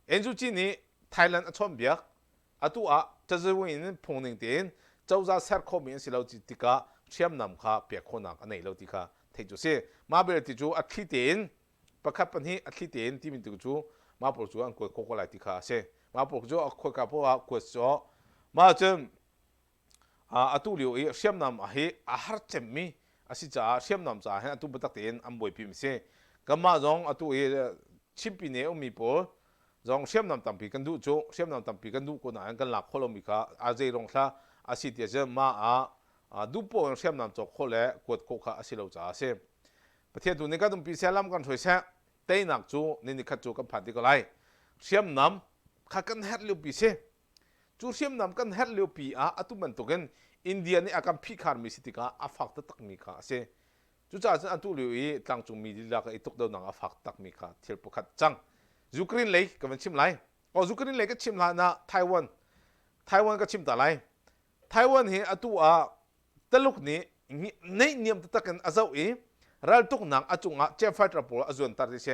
เอ็นจูจีนี้ไทยแลนด์ชมเบียกตัวจะจะวิ่งพงหนึ่งเดือนเจ้าจะเสร์คอมยังสิเราจิตติกาเชื่อมนำข้าเปียกคนนักอันไหนเราติกาเทจุเสมาเบลติจูอัดขี้เดือนประคับปัญหาอัดขี้เดือนที่มีติจูมาปลุกจูอันกวดโคโค่ไลติกาเสมาปลุกจูอัดคุยกับพวกกวดจูมาจนตัวเลี้ยวเชื่อมนำให้อาหารเจมีอาศัยจะเชื่อมนำจะให้ตัวบัตรเดือนอันบ่อยพิมพ์เสก็มาจงตัวชิปปีนี้มีปอจงเชื่อมนำตั้มปีกันดูโจเชื่อมนำตั้มปีกันดูคนนั้นกันหลักคนเรามีค่ะอาเจรงท่าอาศิเดียจะมาดูปองเชื่อมนำจกคนแล้วกดโคข้าอาศิเราจะอาเซประเทศตัวนี้ก็ต้องพิเศษล้ำกันช่วยเสียเต้นหนักจูนี่ขัดจูกับผ่านที่ก็ไล่เชื่อมนำข้ากันเฮ็ดเลี้ยวปีเสจูเชื่อมนำกันเฮ็ดเลี้ยวปีตุมันตัวกันอินเดียนี่อาการพิการมีสิทธิกาฟักตักมีค่ะเสจูจ้าจะอันตุเลี้ยวตั้งจงมีดีละก็ตุกเดินนังฟักตักมีค่ะเที่ยวปขัดจังยูเครนเลยก็เป็นชิมไรยูเครนเลยก็ชิมละนะไต้หวันก็ชิมตะไลไต้หวันเห็นตัวตลุกนี้ในเนียมตะกันอาเจ้ารัลตุกนังอาจุงเจฟฟัตระปออาจวนตาร์ดิเช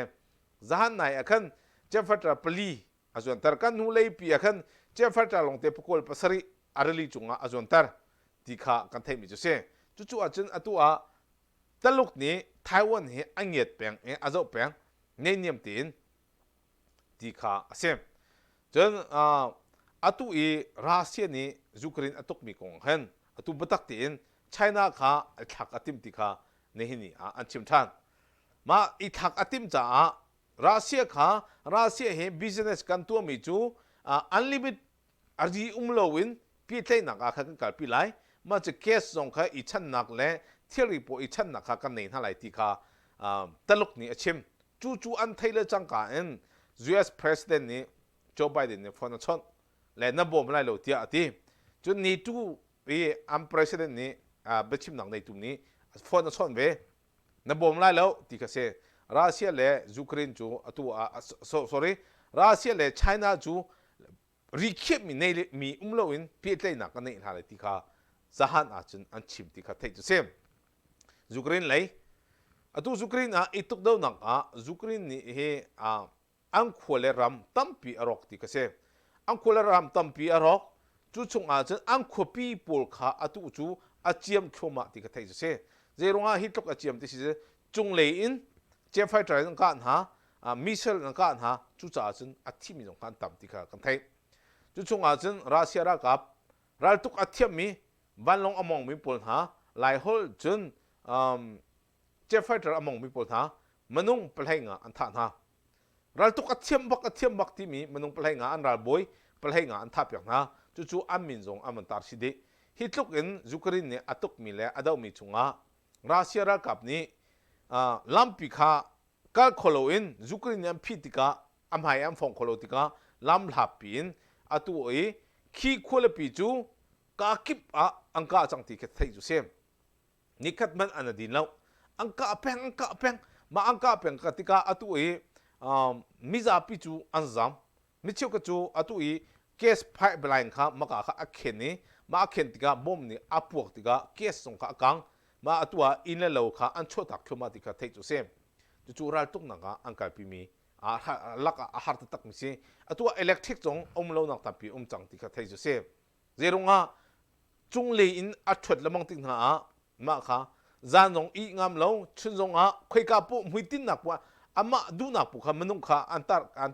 จหันไหนอาคันเจฟฟัตระปลีอาจวนตาร์กันหูเลยปีอาคันเจฟฟัตระลงเตปโคลปัสรีอาร์ลีจุงอาจวนตาร์ที่ข้ากันเทมิจุเซจู่อาจนตัวตลุกนี้ไต้หวันเห็นอันเงียบเปียงอาเจ้าเปียงในเนียมตีนที่ข้าเสมจนตุรัสเซียนี่ยูเครนตุกมีกงเห็นตุบัตักตีนไชน่าข้าทักอติมที่ข้าเนี่ยนี่อันชิมทันมาอีทักอติมจ้ารัสเซียข้ารัสเซียเห็นบิสเนสกันตัวมีจูอันลิมิตอาร์จีลวินพี่เทนักข้ากันกัลปีไลมาจะเคสส่งข้าอีชันนักเล่เที่ยวรีโปอีชันนักข้ากันเนี่ยท่าไรที่ข้าตลกนี่ชิมจู่อันไทยเลยจังกัน US President นี่โจไบเดนนี่ฟอนชอนและนับบอมไล่โลเตียตีจนนี่ตู้อัน President นี่บัชิมหนังในตุ่มนี้ฟอนชอนเวนับบอมไล่แล้วที่ก็เสรัสเซียและยูเครนจูตัวsorry รัสเซียและไชน่าจูรีเคียบมีในมีลวินพี่เล่นนักกันในท่าไรที่ข้าสหันอาจจะอันชิมที่ข้าเทจุเซมยูเครนเลยตัวยูเครนอีตุกเดานักยูเครนนี่เฮอังควเลรัมตัมปีอรอกที่กเสอังควเลรัมตัมปีอรอกจู่ชงอาจจะอังควปีปูลข้าตัวจู่อาเจียมขมาที่กเทจุเซเจรงอาฮิตตกอาเจียมที่สิจงเลยอินเจฟไฟตรายนังการหามิเชลนังการหาจู่จ้าจนอาทิมีนังการตัมที่ข้ากันเทจู่ชงอาจจะรัสเซียรักกับรัลตุกอาเทียมมีบ้านลงอมองมีปูลหาหลายฮอลจน เจฟไฟเตอร์อมองมีปนหามนุงเปล่งอันท่านะรัลตุกอัดเทียมบักที่มีมนุงเปล่งอันรัลบอยเปล่งอันท่าเปียกนะจู่ๆอามินจงอามันตาร์สิเดฮิตลุกอินยูเครนเนี่ยอตุกมีเลยอดาวมีจุงะรัสเซียรักกับนี้ลัมปิกาการโคโลอินยูเครนเนี่ยพิติกาอัมไฮอัมฟงโคโลติกาลัมลับปินอตัวเอคีโคลปิจูกากิบอังกาจังติเกตไทยจูเซมนิคัดมันอันดินแล้วอังกาเพ่งมาอังกาเพ่งกติกาอตัวเอมิซาปิจูอันซัมมิเชกจูอตัวเอเคสไพบไลน์ข้ามากาอักเขนนี่มาอักเขนติกาบอมนี่อพวกติกาเคสส่งข้ากังมาอตัวอินเลวข้าอันชดตักขมาติกาไทยจูเซมจู่ๆรัลตุกนังอังกาพิมีลักอาหารตักมิเซอตัวอิเล็กทริกจงเลวนักตับปีจังติกาไทยจูเซมเจรุงะจุงเลยอินอัดชดละมังติงหามาข้าจานจงอีงามเลวชุนจงคุยกับปุ๊มุยตินนักว่าอามาดูนักปุ๊ข้ามนุงข้าอัน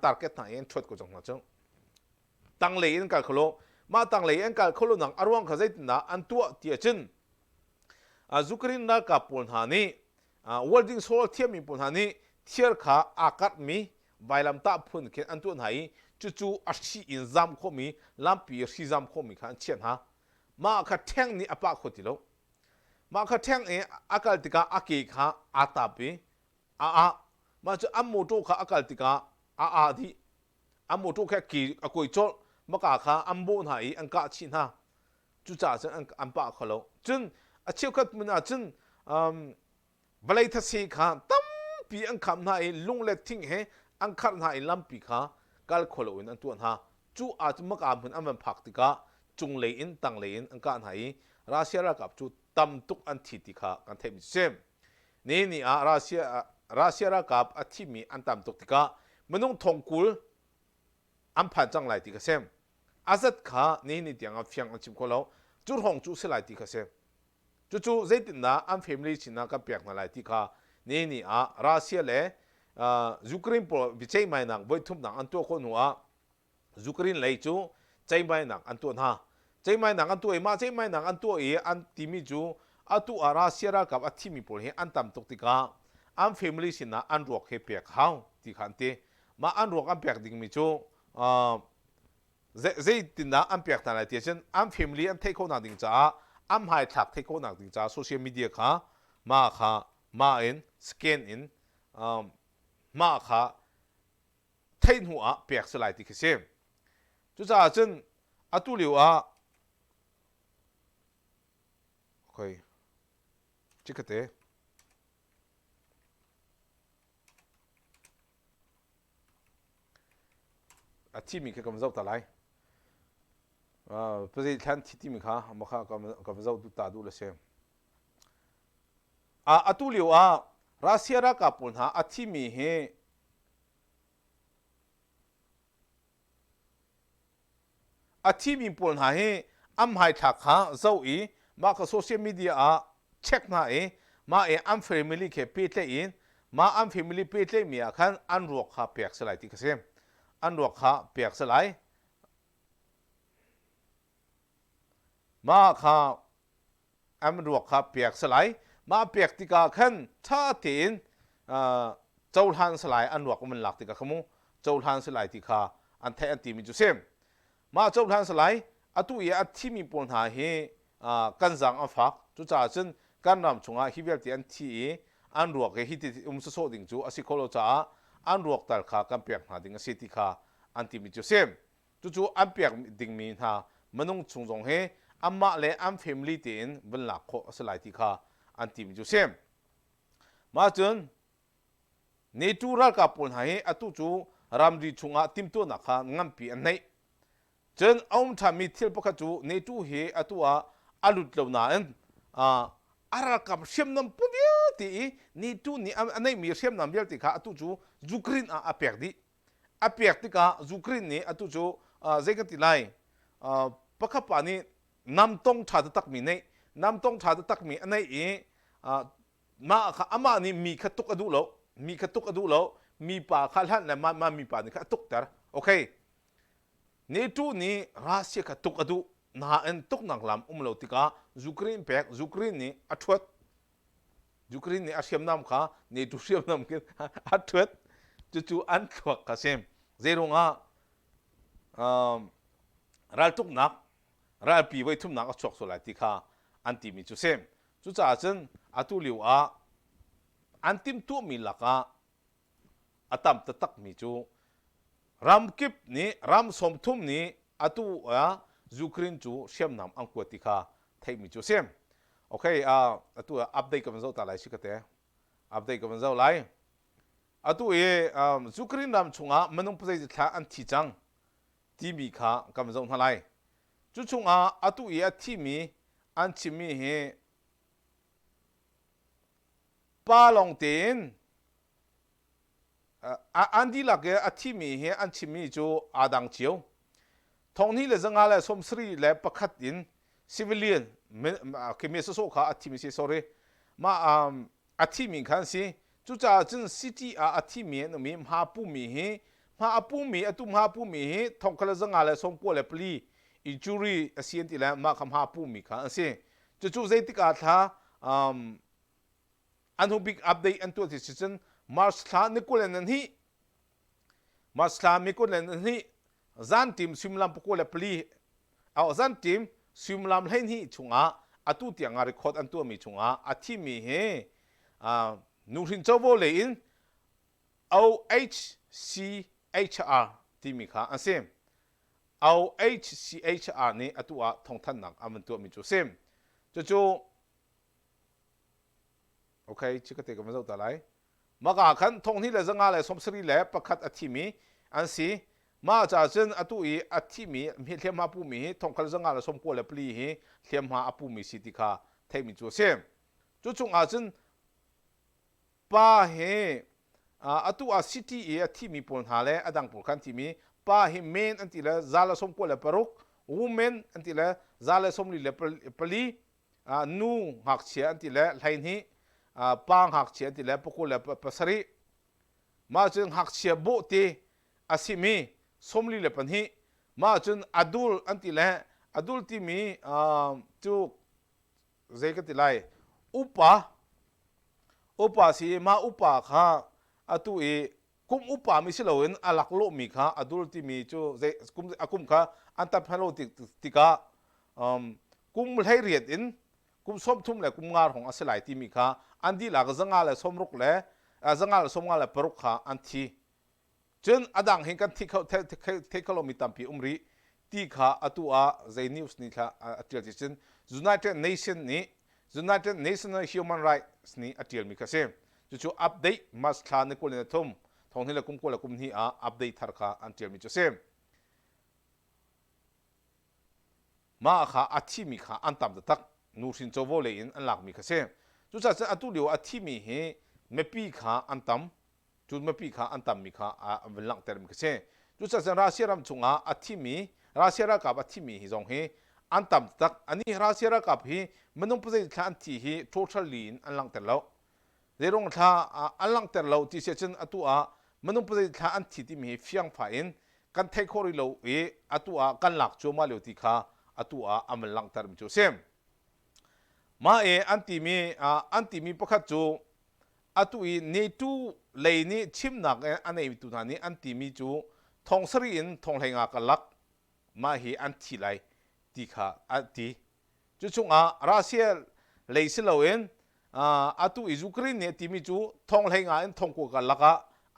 ตาร์เก็ตไหนเองชดก็จังนะจังตั้งเลยอินการขลุ่มาตั้งเลยอินการขลุ่นังอารวงข้าใจตินะอันตัวเตียจินยูเครนนักกับปุ่นหานี่วอลดิ้งโซลเทียมีปุ่นหานี่เทียร์ข้าอากาศมีใบลำตาพุ่นเขียนอันตัวไหนจู่ๆอัศอินซามข้อมีลำปีสีซามข้อมีข้าเชียนฮะมาข้าแทงนี่อปากขดิโลมาข้าแทงอากาศติกาอาเกข้าอาตาปีมาจะอัมโมโตข้าอากาศติกาดีอัมโมโตแค่กี่อกุยโจมากาข้าอัมโบนหายอังกาชินฮะจู่จ่าจะอันปากเขาโลจนเชี่ยวกัดมันจนบลัยทัศน์ข้าตั้มปีอังคำหายลุงเล็กทิ้งเหอังคันหายลำปีข้าการขลุ่นอันตัวฮะจู่อาจมากามันอันมันพักติกาจุงเลยอินตั้งเลยอินอังการหายรัสเซียรักับจู่ตั้มตุกอันทิติข้ากันเทมิเซมนี่รัสเซียรักับอัฐิมีอันตั้มตุกติกามันต้องทงกุลอันผ่านจังไรติกาเซมอาซัดข้านี่เดียงอันเฟียงอันชิมคนเราจู่ห้องจู่เสลายติกาเซมจู่ๆเจตินนะอันเฟมิลี่ชินะกับเปียกนั่นไรติกานี่รัสเซียเล่ยูเครนปอวิจัยไม่นักบ่อยทุ่มนักอันตัวคนหัวยูเครนเลยจู่ใจไม่นักอันตัวน่ะใจไม่นักอันตัวมาใจไม่นักอันตัวอันที่มีจู่อันตัวรัสเซียรักับอันที่มีปอลเฮอันตามตุกติกาอันเฟมิลี่ชินะอันรวกเฮเปียกเขาที่ขันตีมาอันรวกอันเปียกดิ่งมีจู่เจตินนะอันเปียกนั่นแหละที่เช่นอันเฟมิลี่อันเทคโคนักดิ่งจ้าอันหายทักเทคโคนักดิ่งจ้าโซเชียลมีเดียค่ะมาอินสแกนอินมาค่ะเทนหัวเปียกสลายติกเซมจุดจ้าจนอัตุลิวโอเคจิกเตะอัที่มีแค่กำลังจะตายประเทศท่านที่มีค่ะมาค่ะกำลังจะดูตาดูเลยเซมอัตุลิวรัสเซียรักกับปุ่นหาอัที่มีเฮอัที่มีปุ่นหาเฮอัมไฮทักหาเจ้ามากับโซเชียลมีเดียเช็คหน้ามาอัมเฟมิลี่แค่ปีเตอินมาอัมเฟมิลี่ปีเตมีอาคันอันรวกขาเปียกสลายติกเซมอันรวกขาเปียกสลายมาค่ะอันรวกขาเปียกสลายมาเปียกติกาขันท่าตีนเจ้าทันสลายอันรวกมันหลักติกาขโมเจ้าทันสลายติกาอันแท้อันตีมีจุเซมมาเจ้าทันสลายอัตุยอัดที่มีปนหาเฮกันจังอันฟักจุจ่าจนกันนำชงอาฮิเวลที่อันที่อันรวกฮิตสโซดิ่งจูอสิโคโลจ่าอันรวกตัลขากันเปียกหาดิ่งสิติกาอันตีมีจุเซมจู่อันเปียกดิ่งมีหามนุงชงจงเฮอันมาเลอันเฟมิลี่ตีนบนหลักโคสลายติกาอันที่มีจุเซมมาจนเนตูรักกับปุ่นหายอัตุจูรำดีชงอาติมตัวนักงัมปีอันไหนจนเอาทำมีเที่ยวปกจูเนตูเฮอัตัวอาลุดเหล่านั้นอารักกับเชื่อมน้ำปุ๊บยตีเนตูนี่อันไหนมีเชื่อมน้ำเยอะติค่ะอัตุจูยูเครนอาเปียกติค่ะยูเครนนี่อัตุจูเจกันติไลปกปานี่น้ำต้องชาติตักมีเนี่ยน้ำต้องชาติตักมีอันไหนมาค่ะอามานี่มีขตุกอดูแล้วมีป่าขันหันและมามีป่านี่ขตุกแต่โอเคนี่ทูนี่รัสเซียขตุกอดูน่าเอ็นตุกนักลำเราติกายูเครนเปียกยูเครนนี่อัดชด ยูเครนเนี่ยอาเซียมน้ำขาเนี่ยดูเซียมน้ำกันอัดเถิดจู่ๆอันขวักกระเซมเจรงอ่ะรัลตุกนักรัลปีไว้ทุ่มนักก็ชกสุดเลยที่ข้าอันที่มีจุเซมจู่จ้าจนอัตุลิวอ่ะอันติมตัวมีหลักอ่ะอัตามตะตักมีจู่รำกิบนี้รำสมทุ่มนี้อัตุอ่ะยูเครนจู่เซียมน้ำอังกฤษที่ข้าไทยมีจุเซมโอเคอัตุอัปเดตกันมาจากไหนสิกเตะอัปเดตกันมาจากไหนอัตุยูเครนน้ำชงอ่ะมันต้องไปที่อันที่จังที่มีข้ากันมาจากไหนจู่ชงอ่ะอัตุที่มีอันที่มีเฮป้าลงเต็นอันที่หลักอัที่มีเฮอันที่มีจู่อาดังเชียวทองนี้เลยจังอะไรสมศรีเลยประคัดอิน civilian คือมีส่วนข้าอัที่มีสิ sorry มาอัที่มีขันสิจู่จ้าจน city อัที่มีนมีมหาภูมิเฮมหาภูมิอัตุมหาภูมิเฮทองเขาเลยจังอะไรสมควรเลยปลีอีจูรีเสียนที่แล้วมาคำหาภูมิขันสิจู่ใจติกาท่าอันหูบิ๊กอัปเดตอันตัวที่สินมาสลานิโคเลนันฮีมาสลามิโคเลนันฮีจันทีมซิมลามปโกเลปลีเอาจันทีมซิมลามเล่นฮีชงอาอัตุที่ยังอาริคอดอันตัวมีชงอาอัที่มีเฮนูรินเจ้าโวเลอินเอา HCHR ที่มีค่ะอันเซมเอา HCHR นี่อัตัวทองทันนักอันตัวมีจูเซมจู่โอเคชิคกี้พายก็มาจากไหนมากันขันทงนี้เลยจังอะไรสมศรีเลยประคัดอัฐิมีอันสิมาจากเช่นอัตุอีอัฐิมีมีเทียมหาปูมีทงเขาจังอะไรสมควรเลยปลีฮีเทียมหาปูมีสิติกาเทมิจูเซมจู่จงอาจจะป้าเฮอัตุอาซิตี้อัฐิมีปนหาเลยอดังปนขันที่มีป้าเฮเมนอันที่เลยซาลสมควรเลยปรุกวูเมนอันที่เลยซาลสมลีเลยปลีนูหักเชียอันที่เลยไลน์นี้ปางหักเชียที่แล้วพวกเราภาษารีมาจนหักเชียโบตีอาศิมีสมลีเลปันฮีมาจนอดูลอันที่แล้วอดูลที่มีจูเจกันที่ไรอุปาสิมาอุปาข้าอตุเอกุมอุปามิสิเลวินอลักโลมีข้าอดูลที่มีจูเจกุมข้าอันตัพฮัลโลติกากุมให้เรียดอินกุมสมทุ่มเลยกุมงานของอัศไลที่มีข้าอันดีหลักจังอะไรสมรุกเลยจังอะไรสมงานเลยปรุกข้าอันที่จนอดังเห็นกันที่เขาเทคโลมีตัมปีรีที่ข้าอัตัวใจนิวส์นี่ข้าอัตยาที่เช่น United Nations นี่ United Nations Human Rights นี่อัตยามีข้าเสียจู่อัปเดตมาสลาในคนในทุ่มทองที่เรากุมคนละกุมนี้อัปเดตทาร์ข้าอัตยามีเสียมาข้าอัที่มีข้าอันตามตักนูสินโจโวเลยอันหลักมีข้าเสียจู่จ้าอัตุเดียวอัที่มีเฮไม่ปีข้าอันตามจู่ไม่ปีข้าอันตามมีข้าเป็นหลังแต่มีข้าเสียจู่จ้ารัสเซียรำจงอัที่มีรัสเซียรักับอัที่มีฮิจงเฮอันตามตักอันนี้รัสเซียรักับเฮมันต้องพูดถึงอันที่เฮ total lean อันหลังแต่เราเรื่องท่าอันหลังแต่เราที่เสียจนอัตัวมันต้องพูดถึงอันที่มีเฟียงฝ่ายกันเทคโอริเราอัตัวกันหลักโจมาเลวที่ข้าอัตัวอันหลังแต่มีจุเสียมาอันที่มีประคัตจูอัตุอีเนตูเลยนี่ชิมนักอันนี้ตุนานี่อันที่มีจูทองสรีนทองแหงอากันลักมาอันที่ไรที่ข้าอันที่จู่จงรัสเซียเลยสิเราอัตุอียูเครนเนี่ยที่มีจูทองแหงอาทองกูกันลัก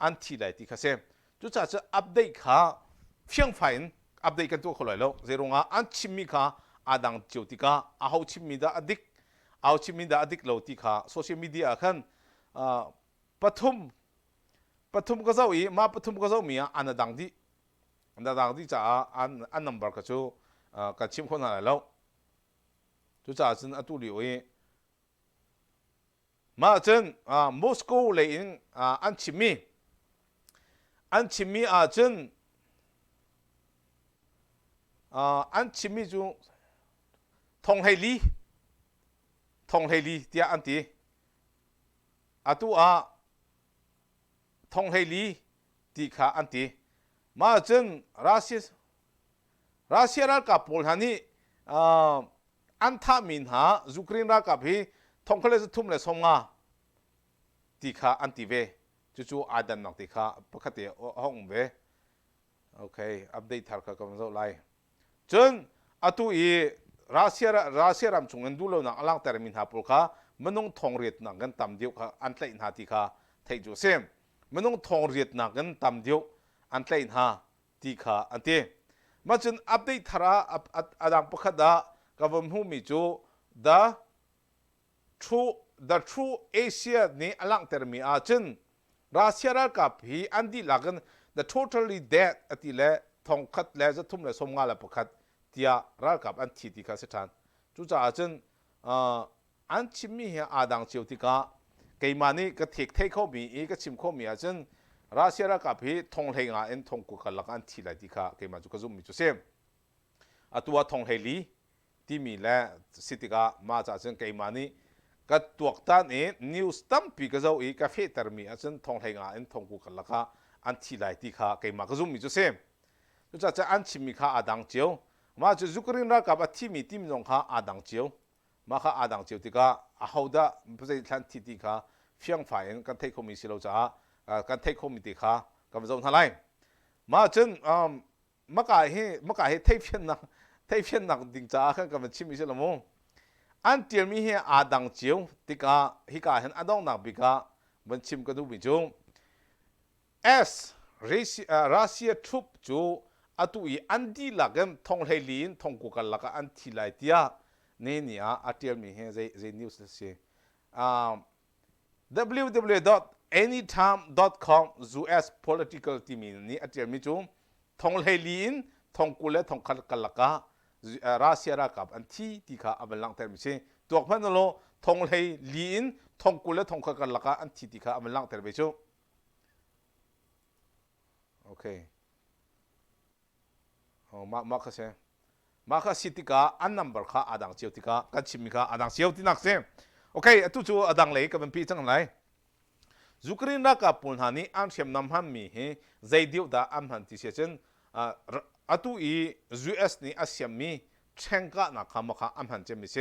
อันที่ไรที่ข้าเซมจู่จะอัปเดตข้าเพียงฝ่ายอัปเดตกันตัวเขาเลยแล้วเรื่องอันชิมมีข้าอดังจิวติกาเอาชิมมีดาอดิกเอาชิมิดาอดิกโลติข้าโซเชียลมีเดียขันปฐมก็เจ้ามาปฐมก็เจ้ามีอันดังที่จะอันนัมบาร์ก็จูกันชิมคนอะไรแล้วจู่จ้าจนอัตุลิโอมาจนมอสโกเลยอันชิมีจนอันชิมีจูทองเฮลีที่อันที่อัตัวทองเฮลีที่ข้าอันที่มาจนรัสเซียรักกับโปแลนด์นี่อันท่ามินหายูเครนรักกับฮีทองเคลจะทุ่มเลยสมงา ตีขาอันตีเวจู่ๆอาดันนักตีขาปกติห้องเวโอเคอัปเดตทาร์กก็มันจะไล่จนอตุอีรัสเซียรำชงเงินดูโลนักลังแต่มินหาปุลขามันต้องทองเรียดนักกันตามเดียวค่ะอันเตอินหาตีขาไทยจูเซมมันต้องทองเรียดนักกันตามเดียวอันเตอินหาตีขาอันเตมาจนอัปเดตทาระอดังปกติกับผมหูมิจู the true Asia นี่อลังแต่มีอาจนรัสเซียรักับฮีอันดีหลักกัน the totally dead อติเล่ทองคัดเล่จะทุ่มเล่สมงาละปกติเดียรักับอันที่ที่ข้าศึกษาจู่ๆอาจนอันชิมีเฮียอาดังเชียวที่ข้าเกี่ยมันนี่ก็เทคเข้ามีก็ชิมเข้ามีอาจนรัสเซียรักับฮีทองเฮงอันทองกุกันหลักอันที่ไรที่ข้าเกี่ยมันจู่ก็ซุ่มมีจู่เซมตัวทองเฮลีที่มีและสิทธิกามาจากเช่นเกี่ยมันนี่ก็ตัวท่านนิวส์ตั้มปีก็จะอีกาเฟ่เตอร์มีอาจารย์ทองเฮงอันทองกุกันละค่ะอันที่ไรที่ค่ะเกี่ยมาก็ซุ่มมีจุดเสมจุดจะอันชิมีค่ะอาดังเจียวมาจุดจุกรินรักกับที่มีทีมจงค่ะอาดังเจียวมาค่ะอาดังเจียวที่ค่ะอาฮาวดาไม่ใช่ท่านที่ค่ะเฟียงฝ่ายกันเทคคอมมิสิโลจ้ากันเทคคอมมิตี้ค่ะกับจงท่าไรมาจนมากายให้เทเฟียนนักดิ่งจ้าค่ะกับชิมิสิโลโมอันเดียมีเฮอาดังเจียวติกาฮิกาเห็นอดองนักบิกามันชิมกันดูบิจูรัสเซียทรูปจูอตุอีอันดีลักกันทองเฮลีนทองกุกันลักอันที่ไลตียเนี่ยอันเดียมีเฮเจนิวส์เสียwww.anytime.com US political team นี่อันเดียมีจูทองเฮลีนทองกุเลทองกันลักรัสเซียรักับอันที่ข้าอันลังเตอร์มิเชตัวพันธุ์โลทองเลยลีนทองกุเลทองกันลักอันที่ข้าอันลังเตอร์มิเชโอเคมาค่ะสิติกาอันนัมเบอร์ข้าอาดังเชียวติกากันชิมิข้าอาดังเชียวที่นักเซโอเคตู้จูอาดังเลยกับเป็นพี่จังไรยูเครนรักับปุ่นหานี้อันเชื่อมนำฮัมมีเฮใจเดียวดาอันหันที่เช่นอตุอี US นี่อาเซียมีเชงกานักขามข้าอันหันเจมิเซ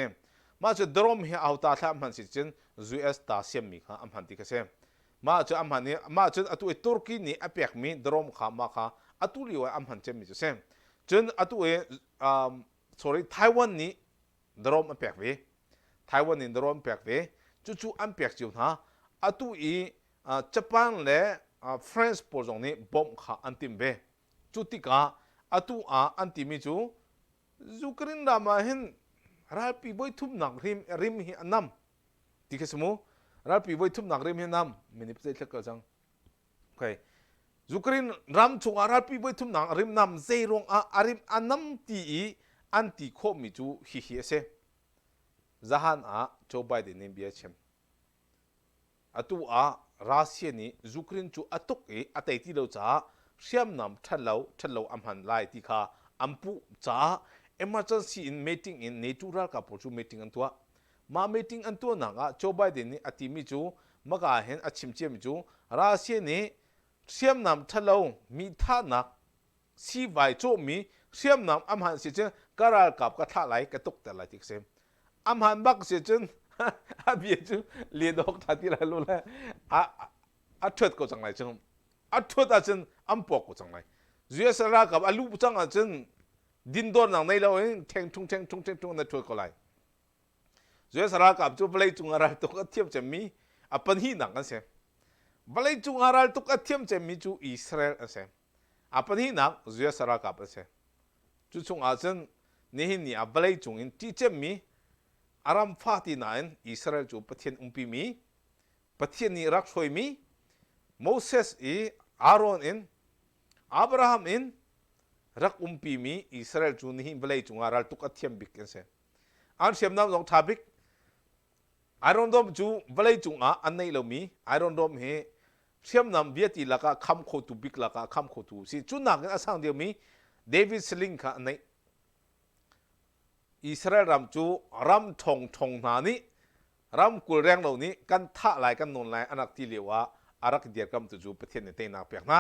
มาจะดรอมเฮเอาตาท่าอันหันสิเช่น US ตาเซียมีข้าอันหันที่เซมาจะอันหันนี้มาจะอตุอีตุรกีนี่อเปียกมีดรอมข้ามาข้าอตุลีว่าอันหันเจมิเซจนอตุอีsorry ไต้หวันนี่ดรอมอเปียกเวไต้หวันนี่ดรอมเปียกเวจู่อันเปียกจิวนะอตุอีญี่ปุ่นและฝรั่งปอจงนี่บอมข้าอันติมเวจุดที่ก้าอตุอันที่มีจูยูเครนรามาเห็นรัลปีบอยทุบหนักริมหิอันน้ำที่เขาสมมติรัลปีบอยทุบหนักริมหิอันน้ำไม่ได้พูดเรื่องกันจังโอเคยูเครนรำชงรัลปีบอยทุบหนักริมน้ำเซรงริมอันน้ำที่อันที่เขามีจูฮิฮิเสจะหันโจไบเดนเนี่ยเบียเชมอตุรัสเซียนี่ยูเครนจูอตุกอัตติเราจ้าเชื่อมนำทัดเราอัมหันไล่ที่ข้าอัมพุจ้า emergency in meeting in natural กับผู้ชู meeting อันตัวมา meeting อันตัวนังโจไบเดนนี่อติมิจูมากาเห็นอชิมเจียมิจูรัสเซียนี่เชื่อมนำทัดเรามีท่านักสีไวโจมีเชื่อมนำอัมหันสิเจนกระไรกับกระทะไหลกระตุกแต่ละทิกเซมอัมหันบักสิเจนอาเบียจูเลียดอกทัดที่ไรรู้แล้วเถิดก็จังไรจังอัดทั่วตาจนอันปอกกูจังเลยยูเอสรักกับอาลูกจังอาจนดินโดนหนังในเราเองเทงทุ่งในทั่วก็เลยยูเอสรักกับจูบเลยจุงอะไรตุกเทียมจะมีปัญหาหนังกันเสียบเลยจุงอะไรตุกเทียมจะมีจูอิสราเอลเสียปัญหาหนังยูเอสรักกับเสียจูจุงอาจนนี่บเลยจุงอินที่จะมีอารามฟาตินายอิสราเอลจูประเทศปีมีประเทศนี้รักช่วยมีโมเสสอารอนอับราฮัมรักปีมีอิสราเอลจูนี่เบลย์จุงอารัลตุกอัตเทียมบิกกันเสียอันเชื่อมน้ำลงทับิกไอรอนดอมจูเบลย์จุงอันนี้เรามีไอรอนดอมเฮเชื่อมน้ำเบียตีละก็คำโคตูบิกละก็คำโคตูสิจุนักอันสังเดียวมีเดวิดสลิงค่ะอันนี้อิสราเอลรำจูรำทงนานี้รำกุลแรงเหล่านี้กันท่าไหลกันนนไหลอันนักที่เรียกว่าอารักเดียร์กัมตุจูประเทศในเตนักเปียกนะ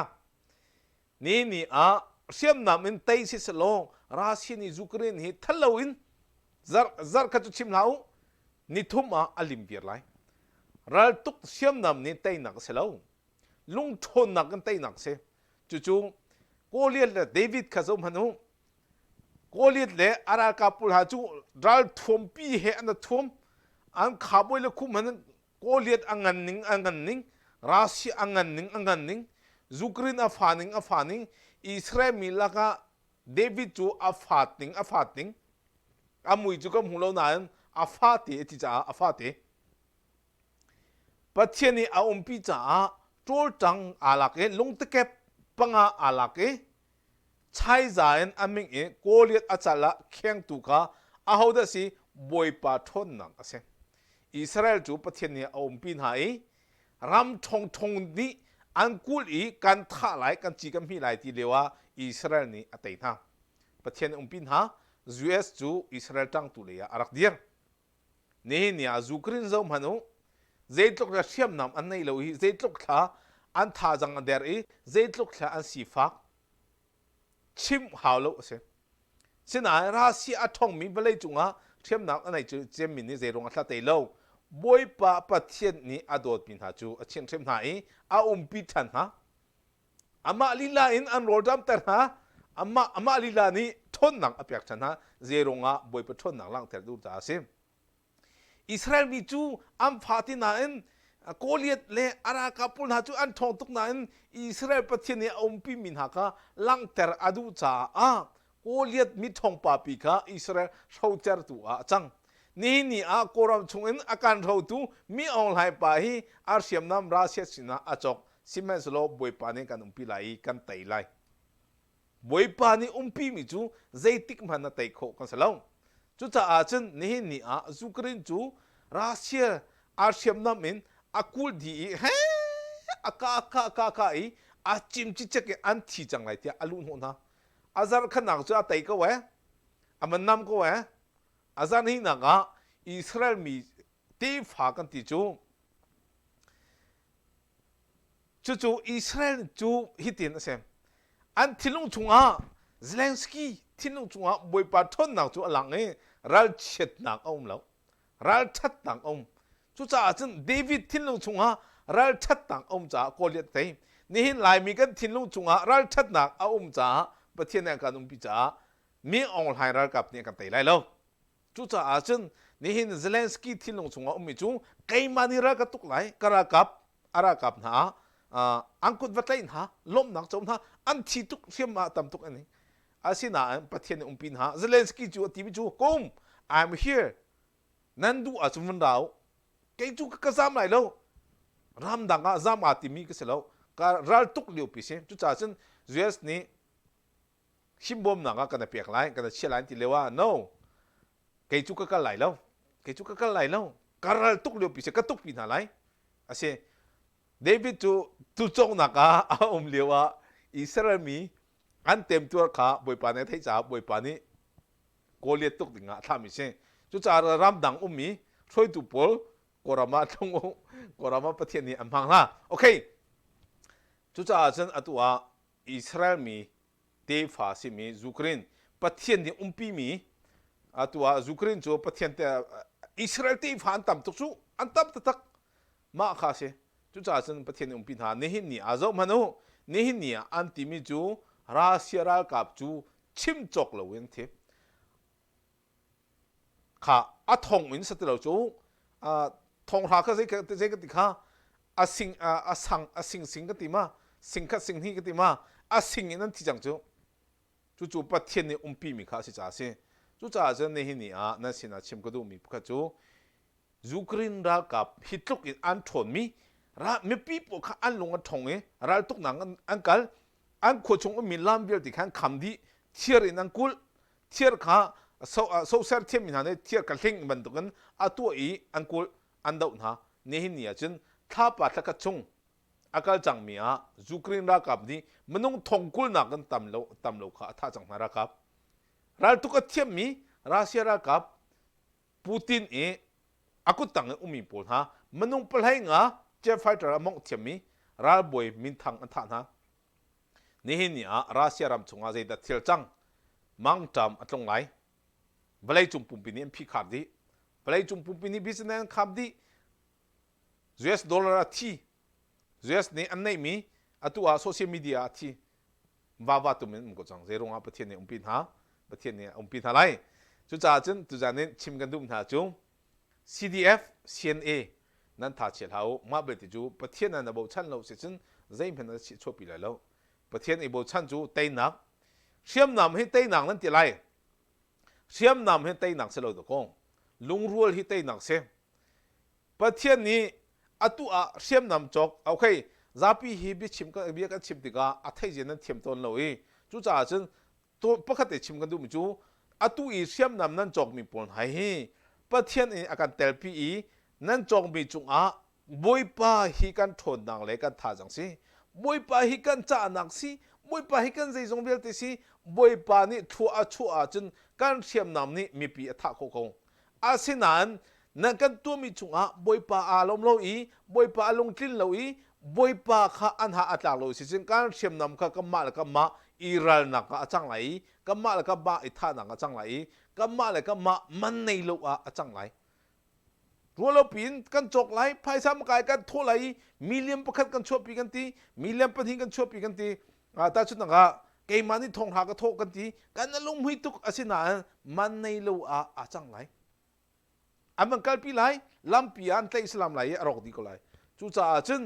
นี่เชื่อมนำอินเตยสิสโลรัสเซียนี่ยูเครนนี่ทัลลาวินซาร์กัจจุชิมลาวนี่ทุ่มอัลิมเบียร์ไล รัลตุกเสียมนำนี่เตยหนักเสียแล้วลุงชนหนักกันเตยหนักเสียจู่ๆโกเลียดเดวิดข้าสมพันุโกเลียดเลอาราคาปุลหาจูรัลทวมปีเฮอันทวมอันขาบวยเลคุมันโกเลียดอังกันนิงราศีอังกันนิงยูเครนอาฟานิงอิสราเอลมีลักะเดวิดจูอาฟาติงอามุยจูก็มุลนานอาฟาติที่จะอาฟาติปัจจัยนี้อาปีจ้าโจลจังอาลักเอลงตะเก็บปังอาลักเอใช้จ่ายอามิงเอโกเลียดอาจารย์เขียงตุกาอาหูดสิบอยปาทนนังเสอิสราเอลจูปัจจัยนี้อาปีนหายรำทงนี้อันกุลีกันท่าไหลกันจีกันมีไหลที่เรียกว่าอิสราเอลนี้อัตย์นะปัจจัยนี้ปีนหา US จูอิสราเอลตั้งตุเลียอารักเดียร์นี่เนี่ยยูเครนเจ้ามันเจตลุกระเทียมนำอันนี้เราอีเจตลุกท่าอันท่าจังอันเดียร์อีเจตลุกท่าอันสีฟ้าชิมหาวโลเสสินะราศีอัฐงมีเบลัยจุงอ่ะเทียมนำอันไหนจูเจมินี่เจรงอัตเตยโลบอยปะปัจเจียนนี้อดอดปินหาจูเชียงเทียมหายอาปิทันฮะอามาลีลาอินอันโรดัมเตอร์ฮะอามาลีลานี้ทนหนังอภิยักษ์ชนะเจรงอ่ะบอยปะทนหนังล่างเตอร์ดูจ้าเสอิสราเอลมีจูอัมฟาตินาอินโกเลียดเลอาราคาปุลหาจูอันทองตุกนาอินอิสราเอลปัจเจียนนี้ปิมินหากะล่างเตอร์อดูจ้าโกเลียดมีทองปาปิกะอิสราเอลชาวเจอร์ตัวจังนี่อาโกรามชงอินอาการเราตูมีออนไลน์ไปอาร์เซียมน้ำราเซียสินะอาจอกซิเมนส์โลบอยปานีกันปีไลกันไตไลบอยปานีปีมิจูเจติกมันน่ะไตโคกันสลองจุดจะอาจจะนี่อายูเครนจูรัสเซียอาร์เซียมน้ำอินอาคูลดีเฮ้อากาอีอาจิมจิเจกอันที่จังไรที่อาลุนหัวนะอาจารย์ขนาดจะไตก็เว้อามันนำก็เว้อาจารย์นี่นะก็อิสราเอลมีที่ฝากกันที่จู่อิสราเอลจู่ฮิตตินเสมอันที่ลงจุงอาเซเลนสกี้ที่ลงจุงอาบอยปาทนนักจู่หลังเอรัลเช็ดนักอมแล้วรัลชัดนักอมจู่จ้าจนเดวิดที่ลงจุงอารัลชัดนักอมจ้าโกเลียดเตยนี่เห็นลายมีกันที่ลงจุงอารัลชัดนักอมจ้าประเทศนี้กันพิจ้ามีออนไลน์รัลกับเนี่ยกันเตยไรแล้วจู่จ้าอาจจะนี่เห็นเซเลนสกี้ที่ลงจุงอามิจูใครมานี่รักตุกไหลกระกับอารากับนะอังกุดวัดไลน์นะล้มนักจมนะอันที่ตุกเสียมาตามตุกอันนี้อาศินะประเทศนี้ปีนะเซเลนสกี้จูทีวีจูกุม I'm here นั่นดูอาจจะมันดาวแกจูก็ซ้ำไหลแล้วรำดังก็ซ้ำอาติมีก็เสร็จแล้วก็รัลตุกเลี้ยวปีเสียจู่จ้าจน US นี่ชิมบอมนังก็กันเปียกไหลกันเชี่ยไหลที่เรียกว่า no แกจูก็ไหลแล้วแกจูก็ไหลแล้วก็รัลตุกเลี้ยวปีเสียก็ตุกปีน่ะไหลอาเช่เดวิดจูตุจงนักอาเลี้ยวว่าอิสราเอลมีอันเต็มตัวข้าบอยปานี่ไทยจ้าบอยปานี่โกเลียตุกดิ่งอ่ะทำมิเช่จู่จ้ารำดังมีช่วยตุปอลกรามาตรงกรามาประเทศนี้อันพังละโอเคจู่จ้าฉันอัตัวอิสราเอลมีเทฟาซิมียูเครนประเทศนี้ปีมีอัตัวยูเครนจูประเทศอิสราเอลเทฟาอันต่ำตุกชูอันต่ำตักมาข้าเช่จู่จ้าฉันประเทศนี้ปีหานี่หินนี่อาจจะมันโนนี่หินนี่อันที่มีจูรัสเซียรัลกับจูชิมจกเลยเว้นเทข้าอัทงอินสติเราจูทงราก็จะก็ติข้าสิงก็ติมาสิงนี่ก็ติมาสิงนั่นที่จังจู่ประเทศนี้ปีมีข้าสิจ้าเสียจู่จ้าจะนี่หินนี่นั่นสินะชิมก็ดูมีพวกจูยูเครนรัลกับฮิตลุกอินอันทนมีไม่ปีพวกอันลงอันทงรัลตุกหนังอันกัลอันขวดชงมีลามเบียร์ที่ขันคำดีเทียร์นังกุลเทียร์ข้าโซเซอร์เทียมมีนาเนี่ยเทียร์กันเล่งมันตุกันตัวอันกุลอันดาวนะนี่เห็นเนี่ยจนท้าปัตตะกัดชงอากาศจังมียูเครนรักกับนี้มันต้องทงกุลนักกันตำโลข้าท้าจังนารักกับรัลตุกเทียมมีรัสเซียรักกับปูตินอากุตังมีปนฮะมันต้องเปล่งเจฟไฟเตอร์มองเทียมมีรัลบอยมินทังอันท่านะนี่เห็นเนี่ยรัสเซียรำชงอาเจดัดเทียลจังมังจำอัตรงไหนเวลาจุ่มปุ่มปีนี้พิขาดดีเวลาจุ่มปุ่มปีนี้บิสเนสขับดี US dollar thi US ni an nei mi atua social media thi wa tu min ko chang zero nga pathian ni umpin ha pathian ni umpin ha lai chu cha chen tu ja nen chim kan dum tha chu CDF CNA nan tha chel hau ma be ti chu pathian na bo chan lo se chen zai phen na chi chopi lai lo pathian i bo chan chu tai nak siam nam hi tai nak nan ti lai siam nam hi tai nak se lo do kong lung rual hi tai nak se pathian ni atua siam nam chok okay zapi hi bi chim ka bi ka chim tika athai jen nan thiam ton loi chu cha chen to pakhat e chim kan dum chu atu i siam nam nan chok mi pon hai hi pathian in akan tel pi i nan chok mi chung a boipa hi kan thon nang le kan tha jang si boipa hi kan cha nak si boipa hi kan zai jong bel te si boipa ni thu a chen kan siam nam ni mi pi atha ko ko asinan nan kan tu mi chung a boipa a lom lo i boipa along tlin lo i boipa kha an ha atlak lo si chen kan siam nam kha kama la kama iral na ka achang lai kama la ka ba I tha na ka achang lai kama la kama man nei lo a achang lai rulo pin kan chok lai phaisam kai kan tho lai million pakhat kan chopi kan ti million pathin kan chopi kan ti ta chu nga ke mani thong ha ka tho kan ti kan lung hui tuk asina man nei lo a achang lai amang kalpi lai lampian tlai islam lai arok di ko lai chu cha chen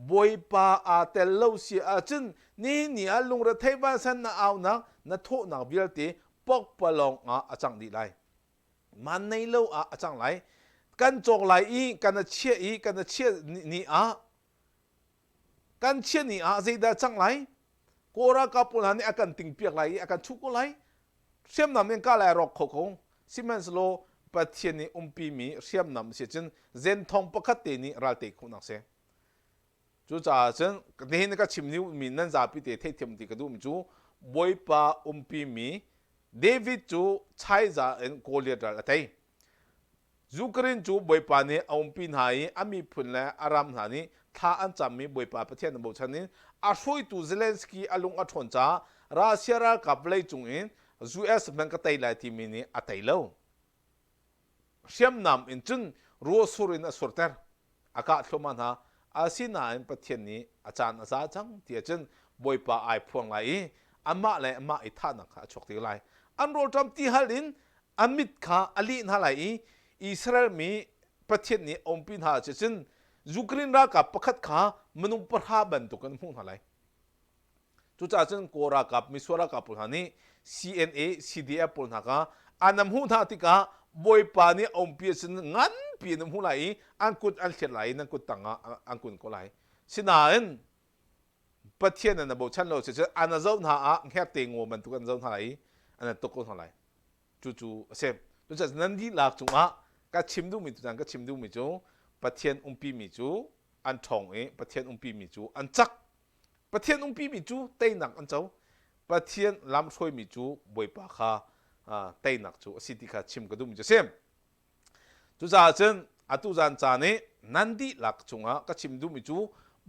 boipa a tel lo si a chen ni a lung ra thai ba san na aw na tho na bial ti pok palong a achang di lai man nei lo a achang lai kan chok lai I kan chia ni a kan chia ni a zai da chang lai kora ka pun han akan ting piak lai akan chu ko lai siam nam nen ka lai rok kho kho Siemens lo pathian ni umpi mi siam nam se chen zen thong pakhat te ni ral te khu nak se chu cha chen ne ka chimni mi nan za pi te the them ti ka du mi chu boipa umpi mi David chu chai za en Goliath la tai Ukraine chu boipa ni aumpin hai ami phun la aram hani tha an cham mi boipa pathian bo chanin a hroi tu Zelensky alung a thon cha Russia ra kaplei chung in US man ka tai lai ti mi ni a tai lo siam nam in chun ro surin a sorter aka thloman ha asina in pathian ni achan asa chang ti chen boipa ai phuang lai ama le ama I tha na kha chok ti lai an ro tam ti halin amit kha ali na lai Israel mi pathian ni ompin ha chen Ukraine ra ka pakhat kha manung parha ban to kan hung halai chu cha chen kora kap miswara ka pul hani CNA CDF pul na ka anam hu tha ti ka boipa ni ompi chen ngan pi nam hu lai an kut al chet lai nan kut tanga an kun ko lai sinaen pathian na bo chan lo che an zo na a nghe te ngo man tu kan zo na lai an to ko lai chu sem chu cha nan di lak chung a ka chimdu mi tu jang ka chimdu mi chu pathian umpi mi chu an thong e pathian umpi mi chu an chak pathian umpi mi chu tei nak an chau pathian lam throi mi chu boipa kha tei nak chu asiti kha chim ka dum je sem chu za chen atu jan cha ne nandi lak chunga ka chimdu mi chu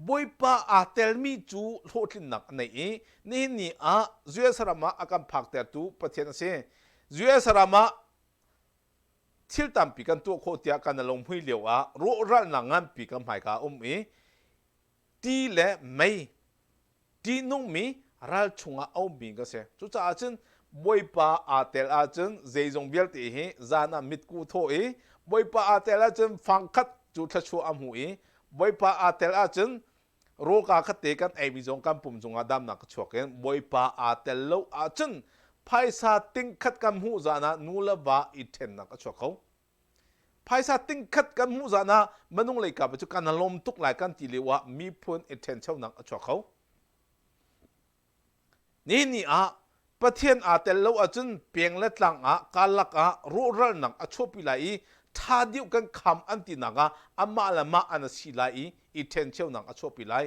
boipa a tel mi chu hlotlin nak nei ni a zue sarama akam phak ter tu pathian se zue sarama thil tam pi kan tu kho tia kan long hui leo a ro ral na ngam pi kam hai ka e ti le mai ti nong mi ral chunga au mi ga se chu cha chen boipa a tel a chen zai jong bial ti he zana mit ku tho e boipa a tel a chen phang khat chu tha chu am hu e boipa a tel a chen ro ka khat te kan ai bi jong kam pum jong adam na ka choken boipa a tel lo a chen Paisa ting khat kam hu zana nula ba iten na ka chokho Paisa ting khat kam hu zana manung lai ka chu kan lom tuk lai kan ti lewa mi phun iten chau na ka chokho ni a pathian a tel lo a chun peng la tlang a kalak a ro ral nak a chopi lai tha diu kan kham an ti na ga ama lama an si lai iten chau na a chopi lai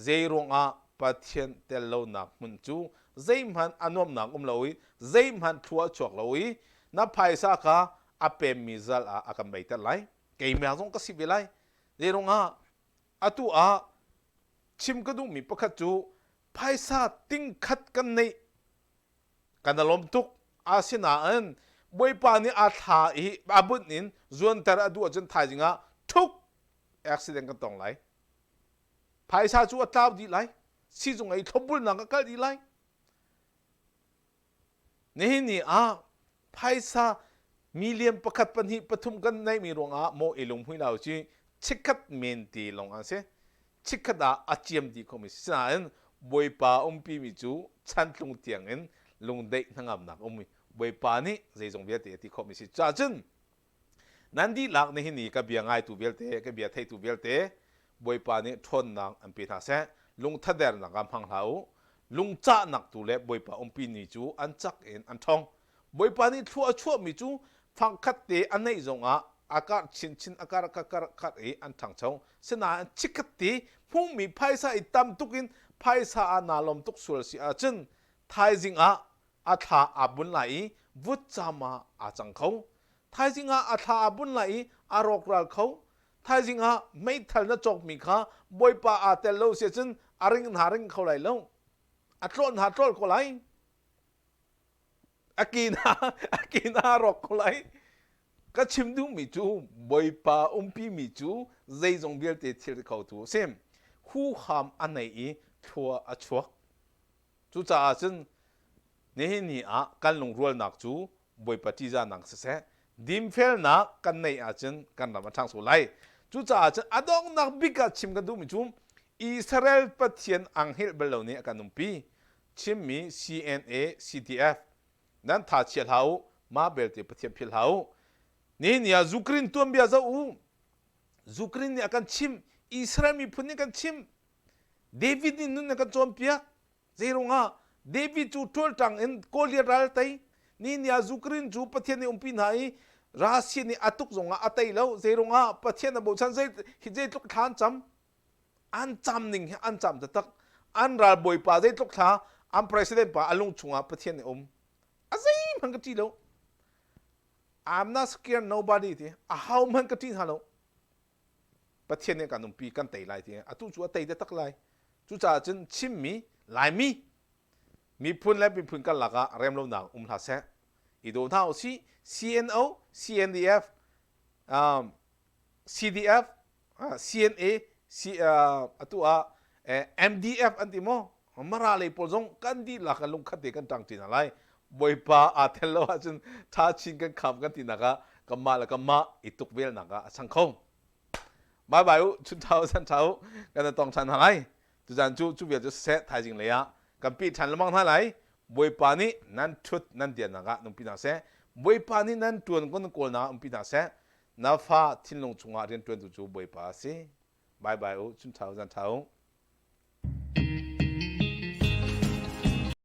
zeirong a pathian tel lo na mun chu Zaimhan anom na loi Zaimhan thua chok loi na phaisa kha apem mizal a akam baita lai ke me azong ka sibilai lerunga atu a chim ka du mi pakhat chu phaisa ting khat kan nei kanalom tuk asina an boipa ni a tha I abut nin zuan tar adu chen tha jinga thuk accident กันตองไหลภายชาจูอัตราดีไหลซีจงไอ้ทบบุญนังก็ดีไหลนี่ภายชามีเลียมประคัดปัญหิปทุมกันในมีรวงโมเอลงพุยเราจีชิคัดเมนตีลงอันเสชิคัดอาเจียมดีคอมิสานบอยป่าปีมิจูชันลงเตียงเงินลงได้ทั้งอำนักบอยป่านี่ใจจงเบียเตที่คอมิสิจ้าจึนนั่นดีหลักในนี่ก็เบียงไงตัวเบียเตก็เบียไทยตัวเบียเตบอยป่านี่ทนนักอันเป็นอาเสลงทัดเดรนักกำพังเขาลงจ้านักตัวเล็บบอยป่าปีมิจูอันจักเอ็นอันทองบอยป่านี่ชั่วมิจูฟังคัดเตอันไหนจงอากาศชินอากาศคัดอันทางเชงเสนาชิคัดเตพุ่งมีไพ่ซาอิตามตุกินไพ่ซาอานาลมตุกสุรสิอาจึนไทยจิงอาทาอาบุญไหลวุฒจามาอาจังเขาไทยจิงอาทาอาบุญไหลอารอกรัลเขาไทยจิงไม่ทันจะจกมีข้าบอยป่าอาเตลโลเสียจึนอาริงหาริงเขาไหลแล้วอัตรอนหาตรอนเขาไหลอากีนาหรอกคนไรก็ชิมดูมิจูบอยป่าปีมิจูใจจงเบียดเตะที่เขาตัวเซมคู่หามอันไหนชัวชัวจูจ่าจนนี่กันลงรัวนักจูบอยป่าที่จะนักเสะดิมเฟลนักกันในอาจนกันนำมาทางสุไลจูจ่าจนอดองนักบิกาชิมกันดูมิจูอิสราเอลปะเทียนอังเฮลเบลนี่กันนุ่มปีชิมมี CNA CTFนั้นถ้าเชียร์เขามาเบลต์ประเทศพิลเขานี่ยูเครนตัวเบียร์จะยูเครนเนี่ยกันชิมอิสราเอลมีพุ่นเนี่ยกันชิมเดวิดนี่นู่นเนี่ยกันโจมเปียเจรงเดวิดจูทอลตังเอ็นโคเลียรัลไตนี่ยูเครนจูประเทศนี้ปีไหนรัสเซียนี่อัตุกจงอัตไตแล้วเจรงประเทศนั้นบุชันเจฮิเจตุกทานจำอันจำหนึ่งอันจำจะตักอันรัลบอยป่าเจตุกทาอันประธานป่าอารมณ์ชงประเทศนี้Azay man kati lo. I'm not scared nobody ti. How man kati halo. Pathian ne kanum pi kan tai lai ti. Atu chu tai de tak lai. Chu cha chen chim mi lai mi. Mi phun lai pi phun kan laka rem lo na ha se. I do thao si CNO, CNDF, CDF, CNA, atu MDF anti mo. Maralay polzong kandi laka lung khate kan tang tin lai.บอยป่าอาเทลโลจนท้าชิงกันขับกันที่นักกัมาแล้วก็มาอิตุกเวลนักสังคมบายบายชุดเท้าสันเท้ากันต้องชันอะไรจุดจันจูเบียจะเซตไทยจริงเลยกันปีชันละมั่งท่าไหนบอยป่านี้นั่นชุดนั่นเดียนนักนุ่มปีนาเซบอยป่านี้นั่นตัวคนโกลนะนุ่มปีนาเซน้าฟ้าทิ้งลงชงอาเรียนตัวจูบอยป่าสิบายบายชุดเท้าสันเท้า